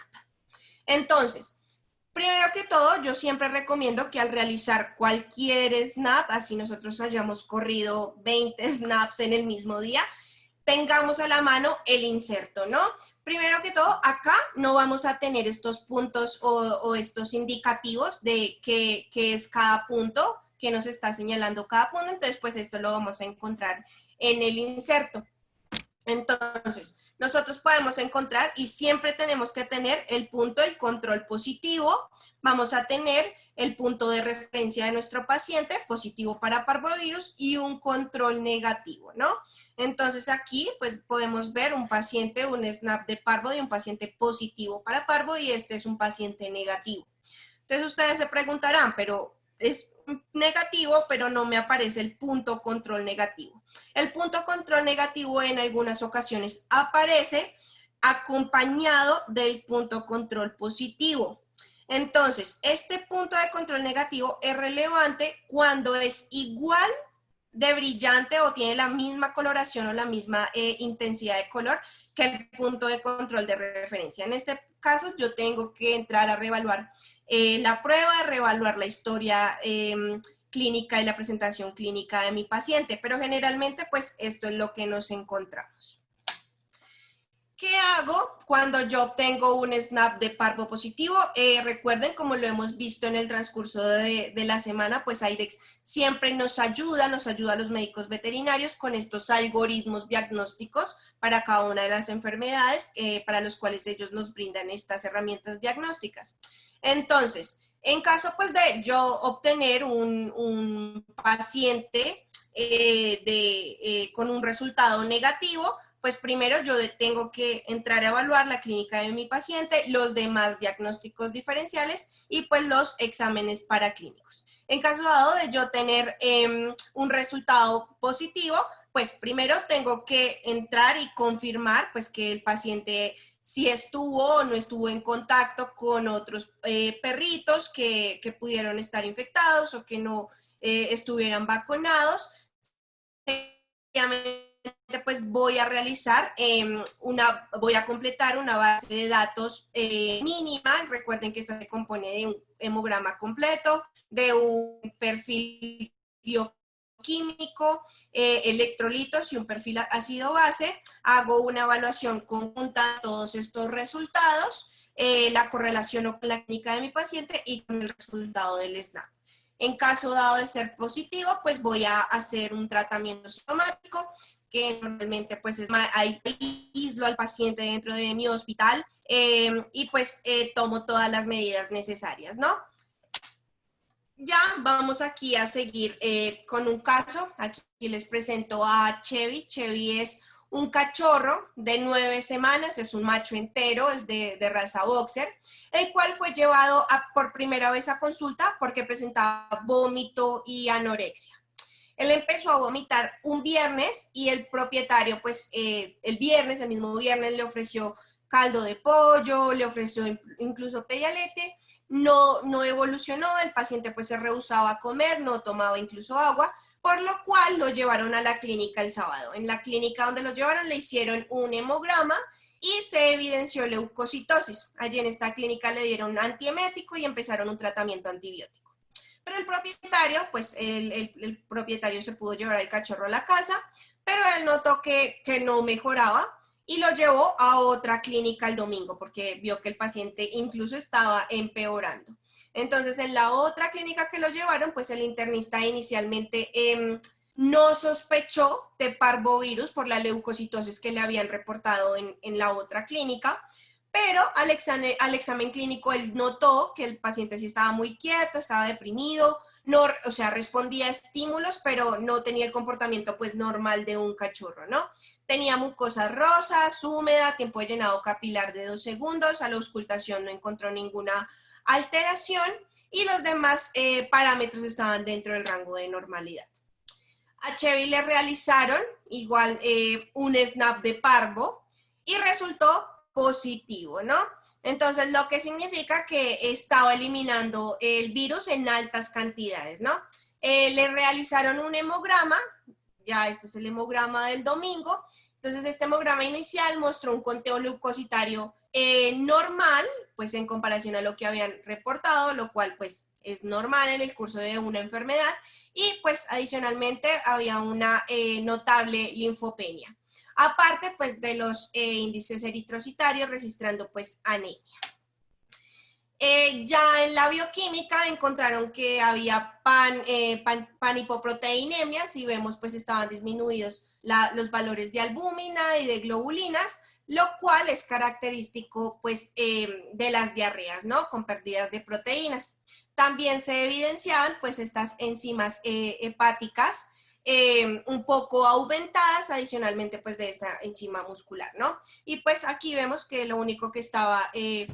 Entonces, primero que todo, yo siempre recomiendo que al realizar cualquier snap, así nosotros hayamos corrido 20 snaps en el mismo día, tengamos a la mano el inserto, ¿no? Primero que todo, acá no vamos a tener estos puntos o estos indicativos de qué es cada punto, que nos está señalando cada punto, entonces pues esto lo vamos a encontrar en el inserto. Entonces, nosotros podemos encontrar y siempre tenemos que tener el punto del control positivo, vamos a tener el punto de referencia de nuestro paciente, positivo para parvovirus y un control negativo, ¿no? Entonces aquí pues podemos ver un paciente, un snap de parvo y un paciente positivo para parvo y este es un paciente negativo. Entonces ustedes se preguntarán, pero es negativo, pero no me aparece el punto control negativo. El punto control negativo en algunas ocasiones aparece acompañado del punto control positivo. Entonces, este punto de control negativo es relevante cuando es igual de brillante o tiene la misma coloración o la misma intensidad de color que el punto de control de referencia. En este caso, yo tengo que entrar a reevaluar la prueba, reevaluar la historia clínica y la presentación clínica de mi paciente, pero generalmente pues esto es lo que nos encontramos. ¿Qué hago cuando yo obtengo un snap de parvo positivo? Recuerden, como lo hemos visto en el transcurso de la semana, pues IDEXX siempre nos ayuda a los médicos veterinarios con estos algoritmos diagnósticos para cada una de las enfermedades para los cuales ellos nos brindan estas herramientas diagnósticas. Entonces, en caso pues de yo obtener un paciente con un resultado negativo, pues primero yo tengo que entrar a evaluar la clínica de mi paciente, los demás diagnósticos diferenciales y pues los exámenes paraclínicos. En caso dado de yo tener un resultado positivo, pues primero tengo que entrar y confirmar pues que el paciente si estuvo o no estuvo en contacto con otros perritos que pudieron estar infectados o que no estuvieran vacunados. Pues voy a realizar voy a completar una base de datos mínima. Recuerden que esta se compone de un hemograma completo, de un perfil bioquímico, electrolitos y un perfil ácido base. Hago una evaluación conjunta de todos estos resultados, la correlaciono con la clínica de mi paciente y con el resultado del SNAP. En caso dado de ser positivo, pues voy a hacer un tratamiento sintomático, que normalmente pues aíslo al paciente dentro de mi hospital y pues tomo todas las medidas necesarias, ¿no? Ya vamos aquí a seguir con un caso. Aquí les presento a Chevy. Chevy es un cachorro de 9 semanas, es un macho entero, es de raza boxer, el cual fue llevado por primera vez a consulta porque presentaba vómito y anorexia. Él empezó a vomitar un viernes y el propietario, pues el mismo viernes, le ofreció caldo de pollo, le ofreció incluso pedialete. No evolucionó, el paciente pues se rehusaba a comer, no tomaba incluso agua, por lo cual lo llevaron a la clínica el sábado. En la clínica donde lo llevaron le hicieron un hemograma y se evidenció leucocitosis. Allí en esta clínica le dieron un antiemético y empezaron un tratamiento antibiótico. Pero el propietario, pues el propietario se pudo llevar al cachorro a la casa, pero él notó que no mejoraba y lo llevó a otra clínica el domingo porque vio que el paciente incluso estaba empeorando. Entonces, en la otra clínica que lo llevaron, pues el internista inicialmente no sospechó de parvovirus por la leucocitosis que le habían reportado en la otra clínica, pero al examen clínico él notó que el paciente sí estaba muy quieto, estaba deprimido, no, o sea, respondía a estímulos, pero no tenía el comportamiento pues normal de un cachorro, ¿no? Tenía mucosas rosas, húmeda, tiempo de llenado capilar de 2 segundos, a la auscultación no encontró ninguna alteración y los demás parámetros estaban dentro del rango de normalidad. A Chevy le realizaron igual un SNAP de parvo y resultó positivo, ¿no? Entonces, lo que significa que estaba eliminando el virus en altas cantidades, ¿no? Le realizaron un hemograma, ya este es el hemograma del domingo. Entonces, este hemograma inicial mostró un conteo leucocitario normal, pues en comparación a lo que habían reportado, lo cual pues es normal en el curso de una enfermedad, y pues adicionalmente había una notable linfopenia. Aparte pues de los índices eritrocitarios registrando pues anemia. Ya en la bioquímica encontraron que había panhipoproteinemia, si vemos pues estaban disminuidos los valores de albúmina y de globulinas, lo cual es característico pues de las diarreas, ¿no? Con pérdidas de proteínas. También se evidenciaban pues estas enzimas hepáticas un poco aumentadas adicionalmente pues de esta enzima muscular, ¿no? Y pues aquí vemos que lo único que estaba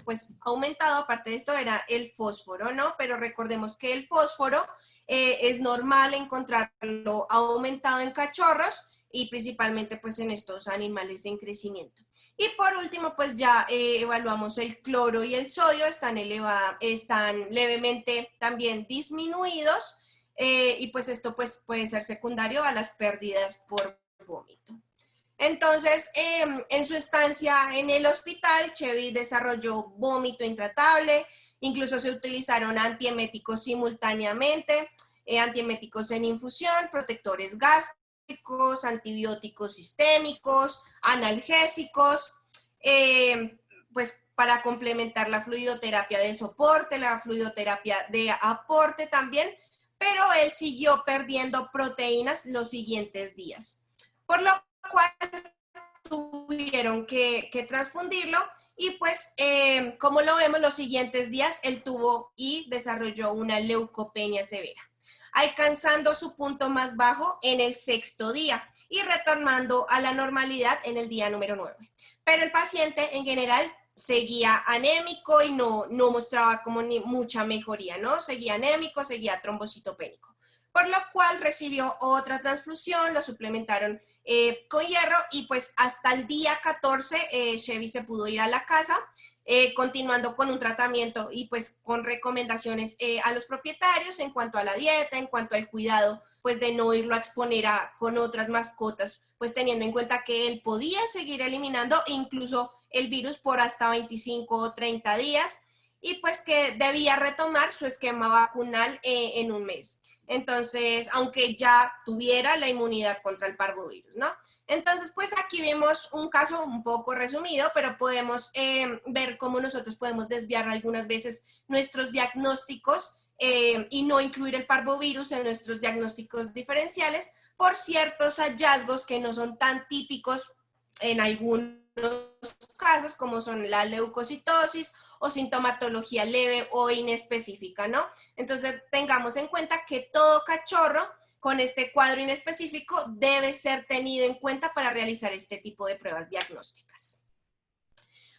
pues aumentado aparte de esto era el fósforo, ¿no? Pero recordemos que el fósforo es normal encontrarlo aumentado en cachorros y principalmente pues en estos animales en crecimiento. Y por último pues ya evaluamos el cloro y el sodio, están levemente también disminuidos. Y pues esto pues puede ser secundario a las pérdidas por vómito. Entonces, en su estancia en el hospital, Chevy desarrolló vómito intratable, incluso se utilizaron antieméticos simultáneamente, antieméticos en infusión, protectores gástricos, antibióticos sistémicos, analgésicos, pues para complementar la fluidoterapia de soporte, la fluidoterapia de aporte también, pero él siguió perdiendo proteínas los siguientes días, por lo cual tuvieron que transfundirlo y pues como lo vemos los siguientes días él tuvo y desarrolló una leucopenia severa. alcanzando su punto más bajo en el 6º día y retornando a la normalidad en el día número 9. Pero el paciente en general seguía anémico y no mostraba como ni mucha mejoría, ¿no? Seguía anémico, seguía trombocitopénico, por lo cual recibió otra transfusión, lo suplementaron con hierro y pues hasta el día 14 Chevy se pudo ir a la casa, continuando con un tratamiento y pues con recomendaciones a los propietarios en cuanto a la dieta, en cuanto al cuidado pues de no irlo a exponer con otras mascotas, pues teniendo en cuenta que él podía seguir eliminando incluso el virus por hasta 25 o 30 días y pues que debía retomar su esquema vacunal en un mes. Entonces, aunque ya tuviera la inmunidad contra el parvovirus, ¿no? Entonces, pues aquí vemos un caso un poco resumido, pero podemos ver cómo nosotros podemos desviar algunas veces nuestros diagnósticos y no incluir el parvovirus en nuestros diagnósticos diferenciales por ciertos hallazgos que no son tan típicos en algunos casos, como son la leucocitosis o sintomatología leve o inespecífica, ¿no? Entonces, tengamos en cuenta que todo cachorro con este cuadro inespecífico debe ser tenido en cuenta para realizar este tipo de pruebas diagnósticas.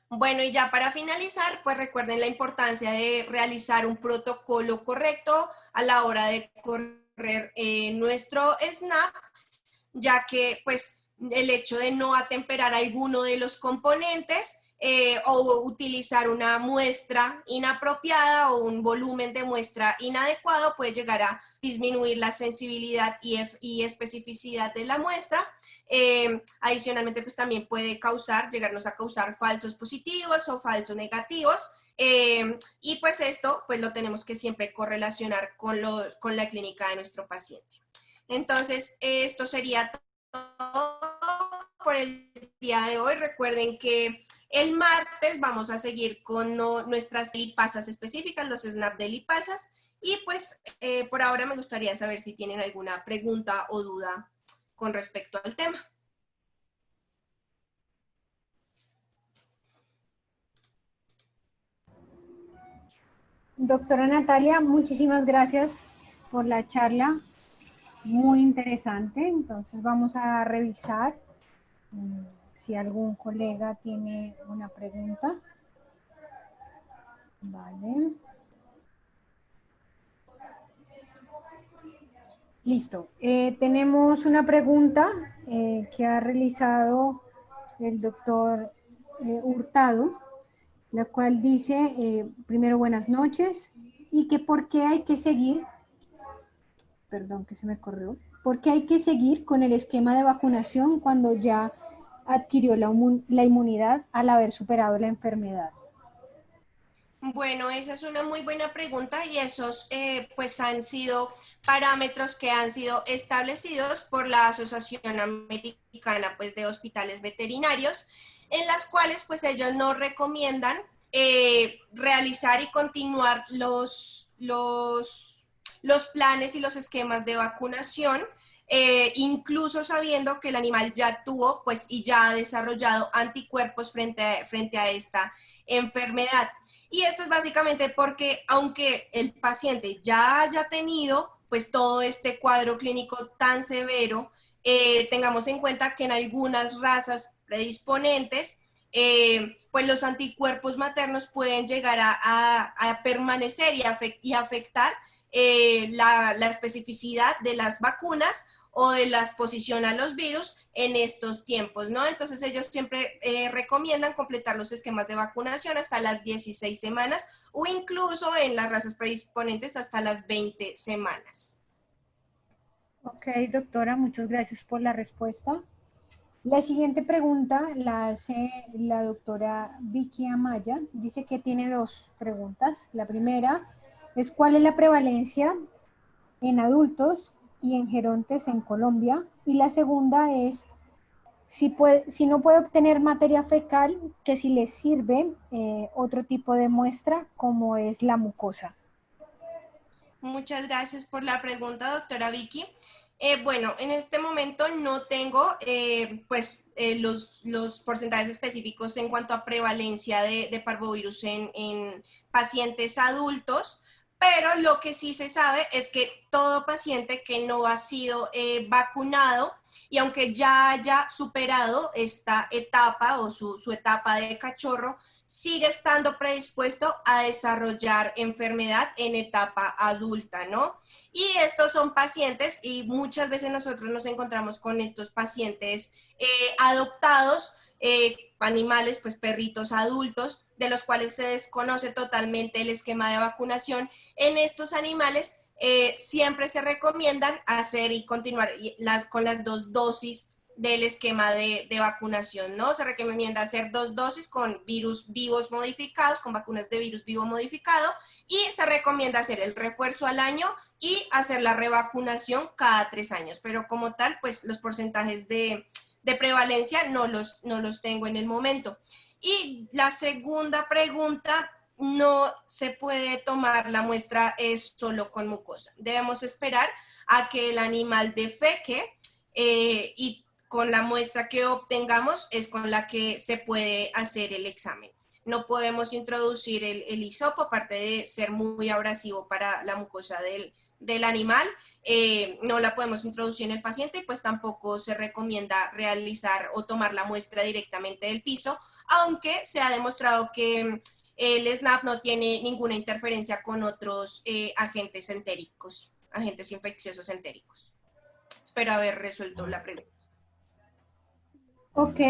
Bueno, y ya para finalizar, pues recuerden la importancia de realizar un protocolo correcto a la hora de correr nuestro SNAP, ya que pues el hecho de no atemperar alguno de los componentes o utilizar una muestra inapropiada o un volumen de muestra inadecuado puede llegar a disminuir la sensibilidad y especificidad de la muestra. Adicionalmente, pues también puede llegarnos a causar falsos positivos o falsos negativos. Y pues esto pues lo tenemos que siempre correlacionar con la clínica de nuestro paciente. Entonces, esto sería todo por el día de hoy. Recuerden que el martes vamos a seguir con nuestras lipasas específicas, los SNAP de lipasas. Y pues por ahora me gustaría saber si tienen alguna pregunta o duda con respecto al tema. Doctora Natalia, muchísimas gracias por la charla, muy interesante. Entonces vamos a revisar si algún colega tiene una pregunta. Vale. Listo. Tenemos una pregunta que ha realizado el doctor Hurtado, la cual dice, primero, buenas noches, y que por qué hay que seguir, perdón que se me corrió, por qué hay que seguir con el esquema de vacunación cuando ya adquirió la inmunidad al haber superado la enfermedad. Bueno, esa es una muy buena pregunta y esos pues han sido parámetros que han sido establecidos por la Asociación Americana pues, de Hospitales Veterinarios, en las cuales pues ellos nos recomiendan realizar y continuar los planes y los esquemas de vacunación, incluso sabiendo que el animal ya tuvo pues y ya ha desarrollado anticuerpos frente a esta enfermedad. Y esto es básicamente porque aunque el paciente ya haya tenido pues todo este cuadro clínico tan severo, tengamos en cuenta que en algunas razas predisponentes, pues los anticuerpos maternos pueden llegar a permanecer y afectar la especificidad de las vacunas o de la exposición a los virus en estos tiempos, ¿no? Entonces ellos siempre recomiendan completar los esquemas de vacunación hasta las 16 semanas o incluso en las razas predisponentes hasta las 20 semanas. Ok, doctora, muchas gracias por la respuesta. La siguiente pregunta la hace la doctora Vicky Amaya. Dice que tiene dos preguntas. La primera es ¿cuál es la prevalencia en adultos y en gerontes en Colombia? Y la segunda es si no puede obtener materia fecal, que si le sirve otro tipo de muestra como es la mucosa. Muchas gracias por la pregunta, doctora Vicky. Bueno, en este momento no tengo los porcentajes específicos en cuanto a prevalencia de parvovirus en pacientes adultos, pero lo que sí se sabe es que todo paciente que no ha sido vacunado y aunque ya haya superado esta etapa o su etapa de cachorro, sigue estando predispuesto a desarrollar enfermedad en etapa adulta, ¿no? Y estos son pacientes y muchas veces nosotros nos encontramos con estos pacientes adoptados, animales, pues perritos adultos, de los cuales se desconoce totalmente el esquema de vacunación. En estos animales siempre se recomiendan hacer y continuar con las 2 dosis del esquema de vacunación, ¿no? Se recomienda hacer 2 dosis con virus vivos modificados, con vacunas de virus vivo modificado, y se recomienda hacer el refuerzo al año y hacer la revacunación cada 3 años, pero como tal, pues los porcentajes de prevalencia no los tengo en el momento. Y la segunda pregunta, no se puede tomar la muestra solo con mucosa. Debemos esperar a que el animal defeque y con la muestra que obtengamos es con la que se puede hacer el examen. No podemos introducir el hisopo, aparte de ser muy abrasivo para la mucosa del animal. No la podemos introducir en el paciente y pues tampoco se recomienda realizar o tomar la muestra directamente del piso, aunque se ha demostrado que el SNAP no tiene ninguna interferencia con otros agentes entéricos, agentes infecciosos entéricos. Espero haber resuelto la pregunta. Ok,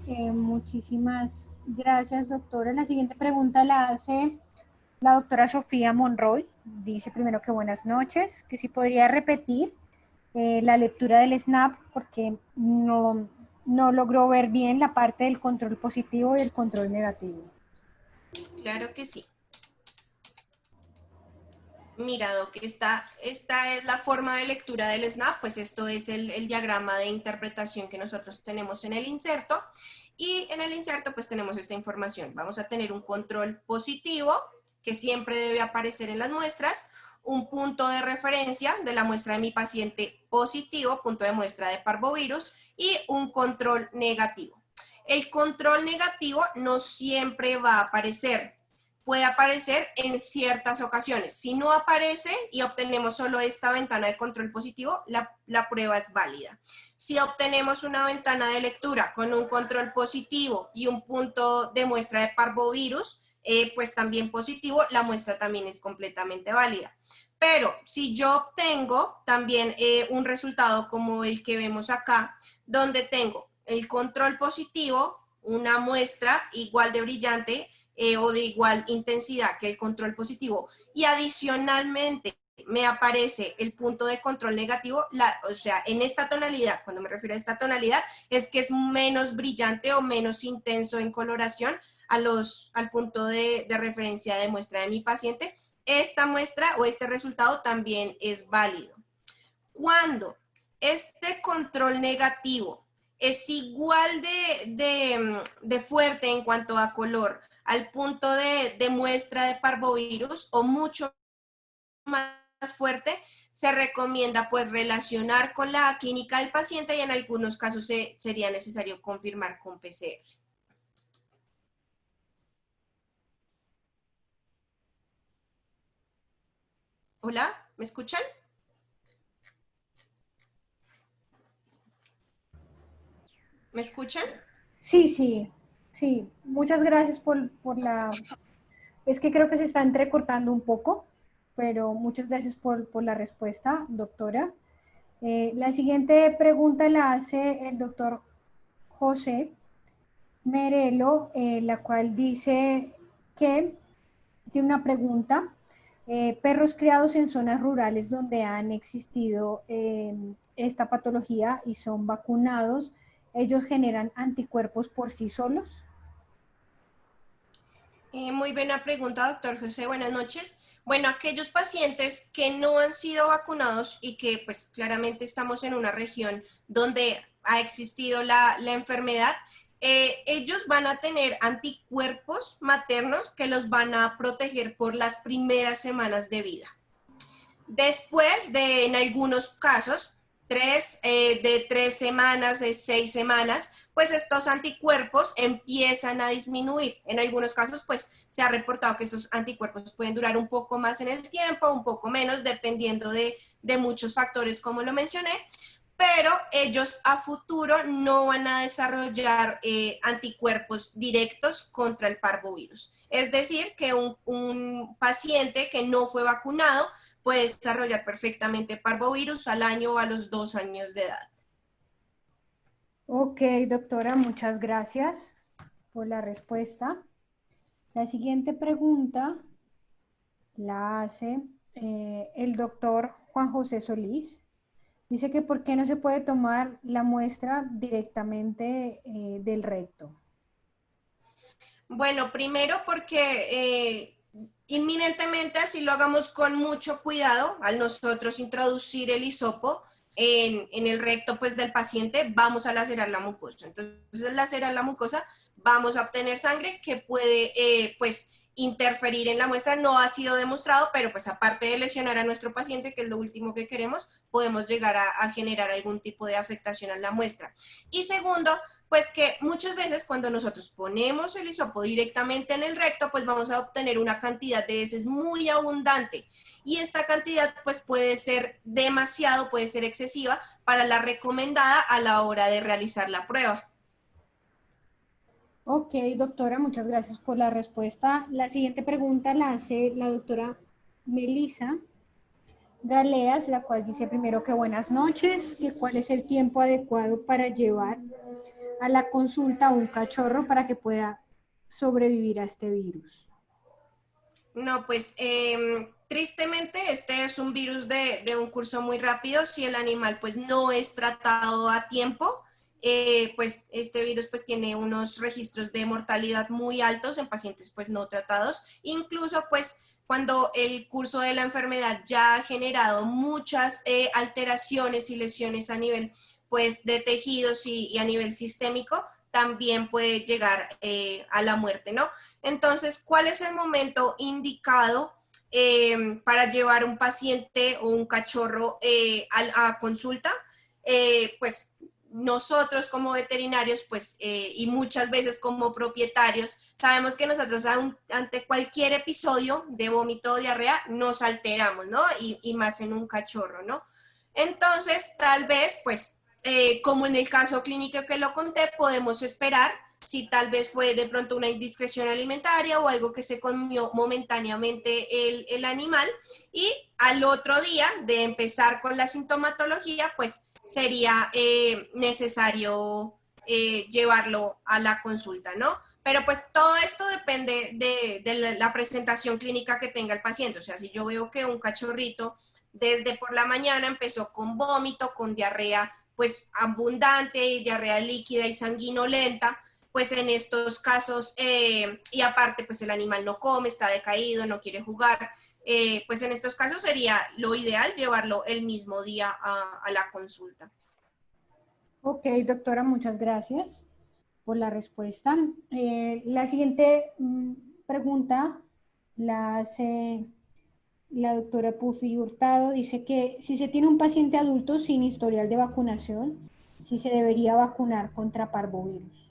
muchísimas gracias, doctora. La siguiente pregunta la hace la doctora Sofía Monroy. Dice primero que buenas noches, que si podría repetir la lectura del SNAP porque no logró ver bien la parte del control positivo y el control negativo. Claro que sí. Mira, Doc, esta es la forma de lectura del SNAP, pues esto es el diagrama de interpretación que nosotros tenemos en el inserto, y en el inserto pues tenemos esta información. Vamos a tener un control positivo, que siempre debe aparecer en las muestras, un punto de referencia de la muestra de mi paciente positivo, punto de muestra de parvovirus, y un control negativo. El control negativo no siempre va a aparecer. Puede aparecer en ciertas ocasiones. Si no aparece y obtenemos solo esta ventana de control positivo, la prueba es válida. Si obtenemos una ventana de lectura con un control positivo y un punto de muestra de parvovirus, pues también positivo, la muestra también es completamente válida. Pero si yo obtengo también un resultado como el que vemos acá, donde tengo el control positivo, una muestra igual de brillante, o de igual intensidad que el control positivo, y adicionalmente me aparece el punto de control negativo, o sea, en esta tonalidad, cuando me refiero a esta tonalidad, es que es menos brillante o menos intenso en coloración al punto de referencia de muestra de mi paciente. Esta muestra o este resultado también es válido. Cuando este control negativo es igual de fuerte en cuanto a color al punto de muestra de parvovirus o mucho más fuerte, se recomienda pues relacionar con la clínica del paciente y en algunos casos sería necesario confirmar con PCR. Hola, ¿me escuchan? ¿Me escuchan? Sí. Muchas gracias por la... Es que creo que se está entrecortando un poco, pero muchas gracias por la respuesta, doctora. La siguiente pregunta la hace el doctor José Merelo, la cual dice que tiene una pregunta. Perros criados en zonas rurales donde han existido esta patología y son vacunados, ¿ellos generan anticuerpos por sí solos? Muy buena pregunta, doctor José. Buenas noches. Bueno, aquellos pacientes que no han sido vacunados y que pues claramente estamos en una región donde ha existido la enfermedad, ellos van a tener anticuerpos maternos que los van a proteger por las primeras semanas de vida. Después de, en algunos casos, de 3 semanas, de 6 semanas, pues estos anticuerpos empiezan a disminuir. En algunos casos, pues se ha reportado que estos anticuerpos pueden durar un poco más en el tiempo, un poco menos, dependiendo de muchos factores, como lo mencioné, pero ellos a futuro no van a desarrollar anticuerpos directos contra el parvovirus. Es decir, que un paciente que no fue vacunado puede desarrollar perfectamente parvovirus al año o a los 2 años de edad. Ok, doctora, muchas gracias por la respuesta. La siguiente pregunta la hace el doctor Juan José Solís. Dice que ¿por qué no se puede tomar la muestra directamente del recto? Bueno, primero porque inminentemente, así lo hagamos con mucho cuidado, al nosotros introducir el hisopo en el recto pues, del paciente, vamos a lacerar la mucosa. Entonces, al lacerar la mucosa, vamos a obtener sangre que puede pues, interferir en la muestra. No ha sido demostrado, pero pues aparte de lesionar a nuestro paciente, que es lo último que queremos, podemos llegar a generar algún tipo de afectación a la muestra. Y segundo, pues que muchas veces cuando nosotros ponemos el hisopo directamente en el recto, pues vamos a obtener una cantidad de heces muy abundante. Y esta cantidad pues puede ser demasiado, puede ser excesiva para la recomendada a la hora de realizar la prueba. Ok, doctora, muchas gracias por la respuesta. La siguiente pregunta la hace la doctora Melisa Galeas, la cual dice primero que buenas noches, que cuál es el tiempo adecuado para llevar a la consulta a un cachorro para que pueda sobrevivir a este virus. No, pues tristemente este es un virus de un curso muy rápido. Si el animal pues no es tratado a tiempo, pues este virus pues tiene unos registros de mortalidad muy altos en pacientes pues no tratados. Incluso pues cuando el curso de la enfermedad ya ha generado muchas alteraciones y lesiones a nivel pues de tejidos y a nivel sistémico, también puede llegar a la muerte, ¿no? Entonces, ¿cuál es el momento indicado para llevar un paciente o un cachorro a consulta? Pues nosotros como veterinarios, pues, y muchas veces como propietarios, sabemos que nosotros ante cualquier episodio de vómito o diarrea nos alteramos, ¿no? Y más en un cachorro, ¿no? Entonces, tal vez, pues, como en el caso clínico que lo conté, podemos esperar si tal vez fue de pronto una indiscreción alimentaria o algo que se comió momentáneamente el animal, y al otro día de empezar con la sintomatología, pues sería necesario llevarlo a la consulta, ¿no? Pero pues todo esto depende de la presentación clínica que tenga el paciente. O sea, si yo veo que un cachorrito desde por la mañana empezó con vómito, con diarrea pues abundante y diarrea líquida y sanguinolenta, pues en estos casos, y aparte pues el animal no come, está decaído, no quiere jugar, pues en estos casos sería lo ideal llevarlo el mismo día a la consulta. Ok, doctora, muchas gracias por la respuesta. La siguiente pregunta la hace la doctora Pufi Hurtado. Dice que si se tiene un paciente adulto sin historial de vacunación, si se debería vacunar contra parvovirus.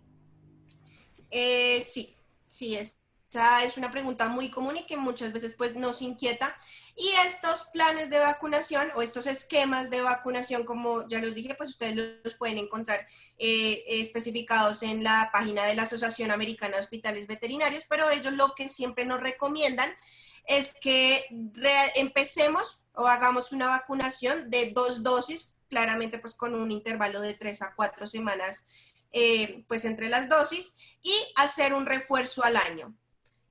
Sí, sí, esa es una pregunta muy común y que muchas veces pues nos inquieta. Y estos planes de vacunación o estos esquemas de vacunación, como ya los dije, pues ustedes los pueden encontrar especificados en la página de la Asociación Americana de Hospitales Veterinarios, pero ellos lo que siempre nos recomiendan es que empecemos o hagamos una vacunación de 2 dosis, claramente pues con un intervalo de 3 a 4 semanas pues entre las dosis, y hacer un refuerzo al año.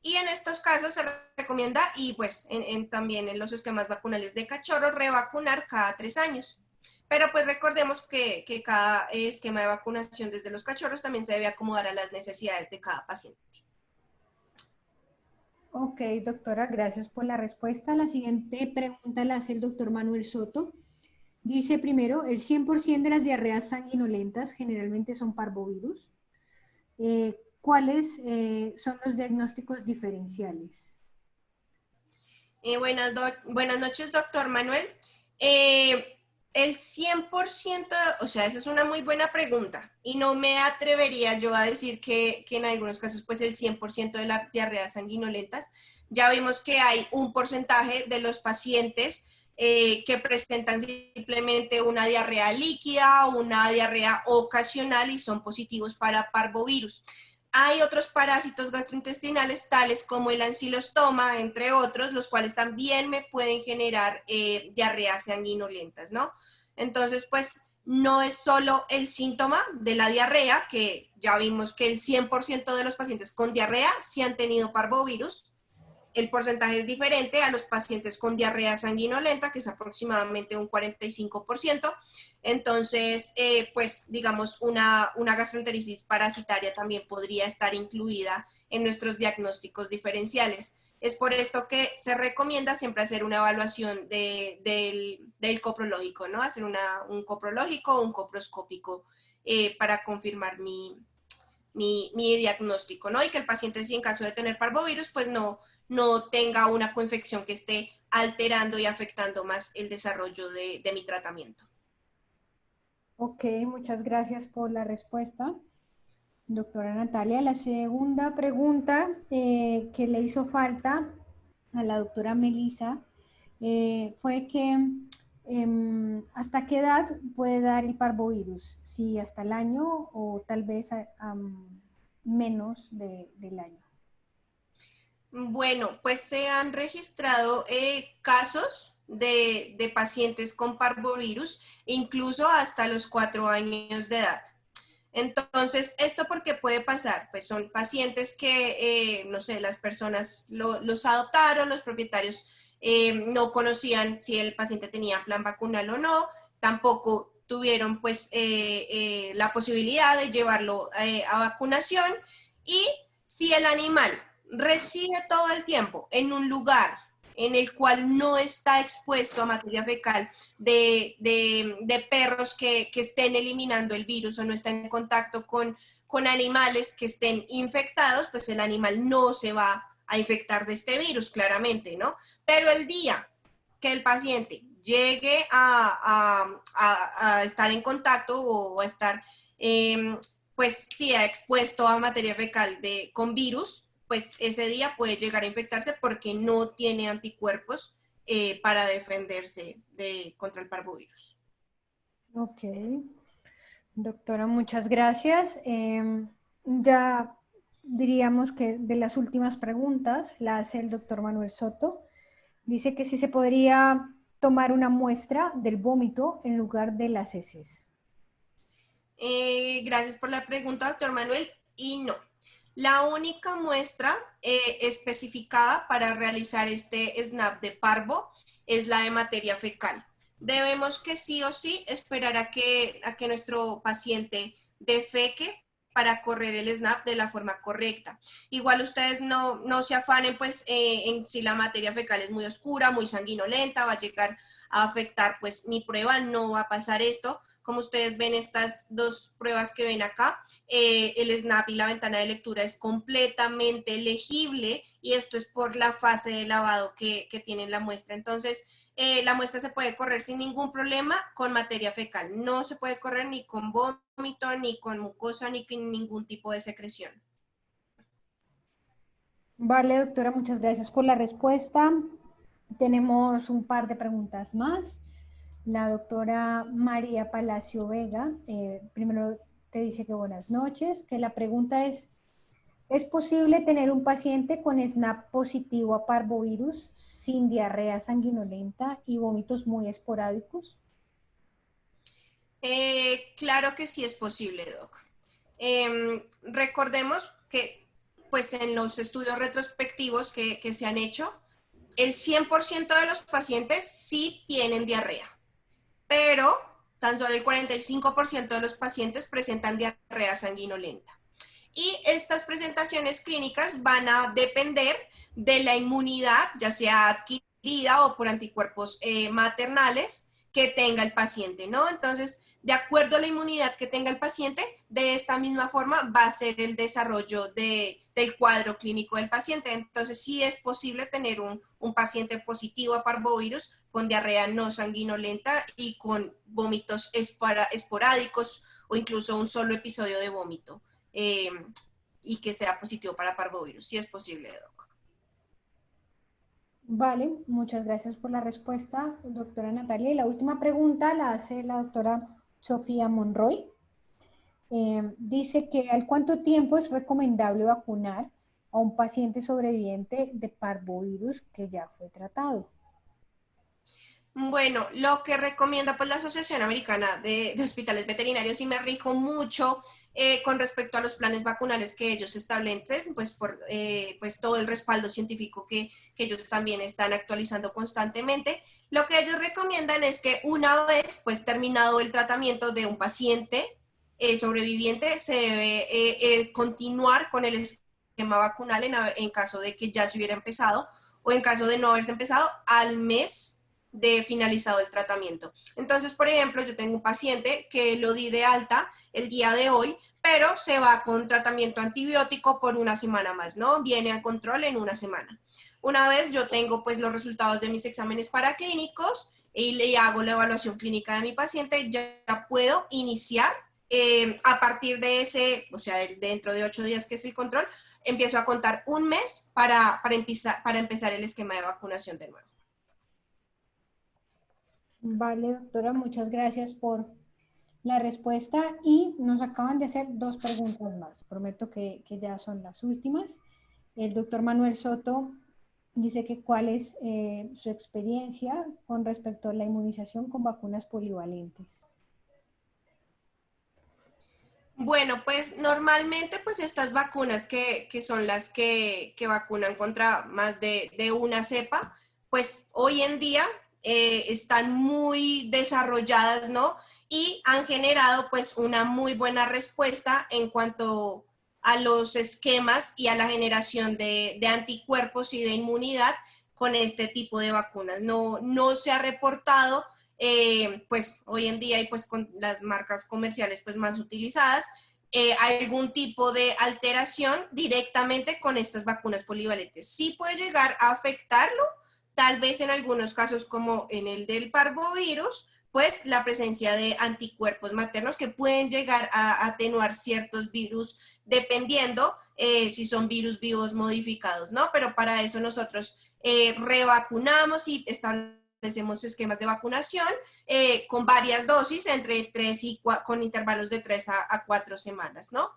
Y en estos casos se recomienda, y pues también en los esquemas vacunales de cachorros, revacunar cada 3 años. Pero pues recordemos que cada esquema de vacunación desde los cachorros también se debe acomodar a las necesidades de cada paciente. Ok, doctora, gracias por la respuesta. La siguiente pregunta la hace el doctor Manuel Soto. Dice primero, el 100% de las diarreas sanguinolentas generalmente son parvovirus. ¿Cuáles son los diagnósticos diferenciales? Buenas noches, doctor Manuel. Eh, El 100%, o sea, esa es una muy buena pregunta y no me atrevería yo a decir que en algunos casos pues el 100% de las diarreas sanguinolentas. Ya vimos que hay un porcentaje de los pacientes que presentan simplemente una diarrea líquida o una diarrea ocasional y son positivos para parvovirus. Hay otros parásitos gastrointestinales, tales como el ancilostoma, entre otros, los cuales también me pueden generar diarreas sanguinolentas, ¿no? Entonces, pues, no es solo el síntoma de la diarrea, que ya vimos que el 100% de los pacientes con diarrea sí han tenido parvovirus. El porcentaje es diferente a los pacientes con diarrea sanguinolenta, que es aproximadamente un 45%. Entonces, pues, digamos, una gastroenteritis parasitaria también podría estar incluida en nuestros diagnósticos diferenciales. Es por esto que se recomienda siempre hacer una evaluación del coprológico, ¿no? Hacer un coprológico o un coproscópico para confirmar mi diagnóstico, ¿no? Y que el paciente, si en caso de tener parvovirus, pues no tenga una coinfección que esté alterando y afectando más el desarrollo de mi tratamiento. Ok, muchas gracias por la respuesta, doctora Natalia. La segunda pregunta que le hizo falta a la doctora Melissa fue que ¿hasta qué edad puede dar el parvovirus? Si hasta el año o tal vez menos del año. Bueno, pues se han registrado casos de pacientes con parvovirus, incluso hasta los 4 años de edad. Entonces, ¿esto por qué puede pasar? Pues son pacientes que, no sé, las personas los adoptaron, los propietarios no conocían si el paciente tenía plan vacunal o no, tampoco tuvieron pues la posibilidad de llevarlo a vacunación y si el animal reside todo el tiempo en un lugar en el cual no está expuesto a materia fecal de perros que estén eliminando el virus o no están en contacto con animales que estén infectados, pues el animal no se va a infectar de este virus, claramente, ¿no? Pero el día que el paciente llegue a estar en contacto o a estar, pues sí, expuesto a materia fecal con virus, pues ese día puede llegar a infectarse porque no tiene anticuerpos para defenderse contra el parvovirus. Ok, doctora, muchas gracias. Ya diríamos que de las últimas preguntas la hace el doctor Manuel Soto. Dice que si se podría tomar una muestra del vómito en lugar de las heces. Gracias por la pregunta, doctor Manuel. Y no, la única muestra especificada para realizar este SNAP de parvo es la de materia fecal. Debemos que sí o sí esperar a que nuestro paciente defeque para correr el SNAP de la forma correcta. Igual ustedes no se afanen pues en si la materia fecal es muy oscura, muy sanguinolenta, va a llegar a afectar pues mi prueba, no va a pasar esto. Como ustedes ven estas dos pruebas que ven acá, el SNAP y la ventana de lectura es completamente legible y esto es por la fase de lavado que tiene la muestra. Entonces, la muestra se puede correr sin ningún problema con materia fecal. No se puede correr ni con vómito, ni con mucosa, ni con ningún tipo de secreción. Vale, doctora, muchas gracias por la respuesta. Tenemos un par de preguntas más. La doctora María Palacio Vega, primero te dice que buenas noches, que la pregunta ¿es posible tener un paciente con SNAP positivo a parvovirus sin diarrea sanguinolenta y vómitos muy esporádicos? Claro que sí es posible, Doc. Recordemos que pues en los estudios retrospectivos que se han hecho, el 100% de los pacientes sí tienen diarrea, pero tan solo el 45% de los pacientes presentan diarrea sanguinolenta. Y estas presentaciones clínicas van a depender de la inmunidad, ya sea adquirida o por anticuerpos maternales, que tenga el paciente, ¿no? Entonces, de acuerdo a la inmunidad que tenga el paciente, de esta misma forma va a ser el desarrollo del cuadro clínico del paciente. Entonces, sí es posible tener un paciente positivo a parvovirus con diarrea no sanguinolenta y con vómitos esporádicos o incluso un solo episodio de vómito y que sea positivo para parvovirus. Sí es posible, Doc. Vale, muchas gracias por la respuesta, doctora Natalia. Y la última pregunta la hace la doctora Sofía Monroy. Dice que ¿al cuánto tiempo es recomendable vacunar a un paciente sobreviviente de parvovirus que ya fue tratado? Bueno, lo que recomienda pues la Asociación Americana de Hospitales Veterinarios, y me rijo mucho con respecto a los planes vacunales que ellos establecen, pues por pues todo el respaldo científico que ellos también están actualizando constantemente. Lo que ellos recomiendan es que una vez pues terminado el tratamiento de un paciente sobreviviente, se debe continuar con el esquema vacunal en caso de que ya se hubiera empezado o en caso de no haberse empezado al mes de finalizado el tratamiento. Entonces, por ejemplo, yo tengo un paciente que lo di de alta el día de hoy, pero se va con tratamiento antibiótico por una semana más, ¿no? Viene al control en una semana. Una vez yo tengo pues los resultados de mis exámenes paraclínicos y le hago la evaluación clínica de mi paciente, ya puedo iniciar a partir de ese, o sea, dentro de 8 días que es el control, empiezo a contar un mes para empezar el esquema de vacunación de nuevo. Vale, doctora, muchas gracias por la respuesta y nos acaban de hacer dos preguntas más. Prometo que ya son las últimas. El doctor Manuel Soto dice que cuál es su experiencia con respecto a la inmunización con vacunas polivalentes. Bueno, pues normalmente pues estas vacunas que son las que vacunan contra más de una cepa, pues hoy en día están muy desarrolladas, ¿no? Y han generado pues una muy buena respuesta en cuanto a los esquemas y a la generación de anticuerpos y de inmunidad con este tipo de vacunas. No se ha reportado pues hoy en día y pues con las marcas comerciales pues más utilizadas, algún tipo de alteración directamente con estas vacunas polivalentes. Sí puede llegar a afectarlo, tal vez en algunos casos como en el del parvovirus, pues la presencia de anticuerpos maternos que pueden llegar a atenuar ciertos virus dependiendo si son virus vivos modificados, ¿no? Pero para eso nosotros revacunamos y establecemos esquemas de vacunación con varias dosis entre 3 y 4, con intervalos de 3 a 4 semanas, ¿no?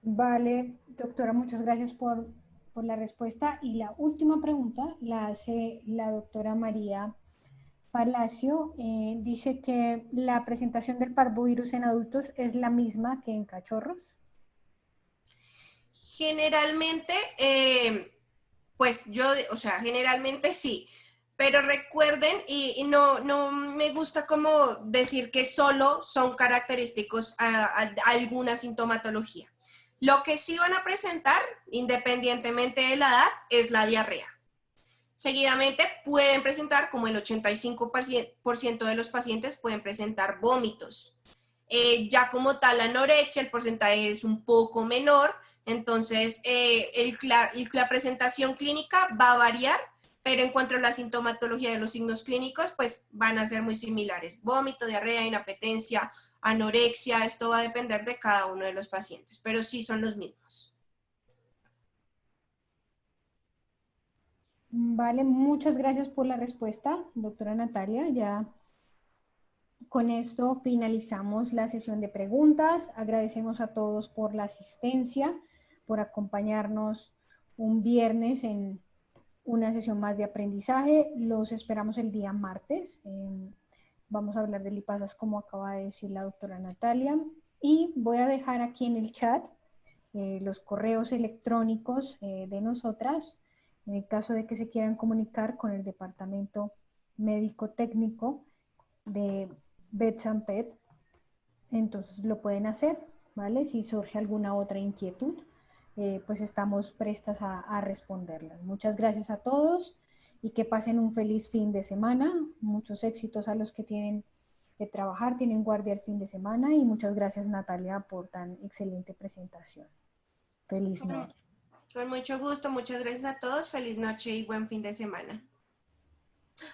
Vale, doctora, muchas gracias por la respuesta. Y la última pregunta la hace la doctora María Palacio. Dice que la presentación del parvovirus en adultos es la misma que en cachorros. Generalmente, pues yo, o sea, generalmente sí, pero recuerden, y no me gusta como decir que solo son característicos a alguna sintomatología. Lo que sí van a presentar, independientemente de la edad, es la diarrea. Seguidamente pueden presentar, como el 85% de los pacientes pueden presentar vómitos. Ya como tal, la anorexia, el porcentaje es un poco menor, entonces la presentación clínica va a variar, pero en cuanto a la sintomatología de los signos clínicos, pues van a ser muy similares. Vómito, diarrea, inapetencia, anorexia, esto va a depender de cada uno de los pacientes, pero sí son los mismos. Vale, muchas gracias por la respuesta, doctora Natalia. Ya con esto finalizamos la sesión de preguntas. Agradecemos a todos por la asistencia, por acompañarnos un viernes en una sesión más de aprendizaje. Los esperamos el día martes. Vamos a hablar de lipasas, como acaba de decir la doctora Natalia. Y voy a dejar aquí en el chat los correos electrónicos de nosotras, en el caso de que se quieran comunicar con el departamento médico técnico de Vets and Pet, entonces lo pueden hacer, ¿vale? Si surge alguna otra inquietud, pues estamos prestas a responderlas. Muchas gracias a todos y que pasen un feliz fin de semana. Muchos éxitos a los que tienen que trabajar, tienen guardia el fin de semana y muchas gracias Natalia por tan excelente presentación. Feliz noche. Con mucho gusto, muchas gracias a todos, feliz noche y buen fin de semana.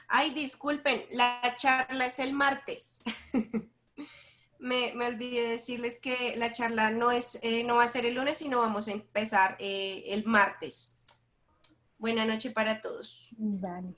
Ay, disculpen, la charla es el martes. Me olvidé decirles que la charla no va a ser el lunes, sino vamos a empezar el martes. Buena noche para todos. Vale.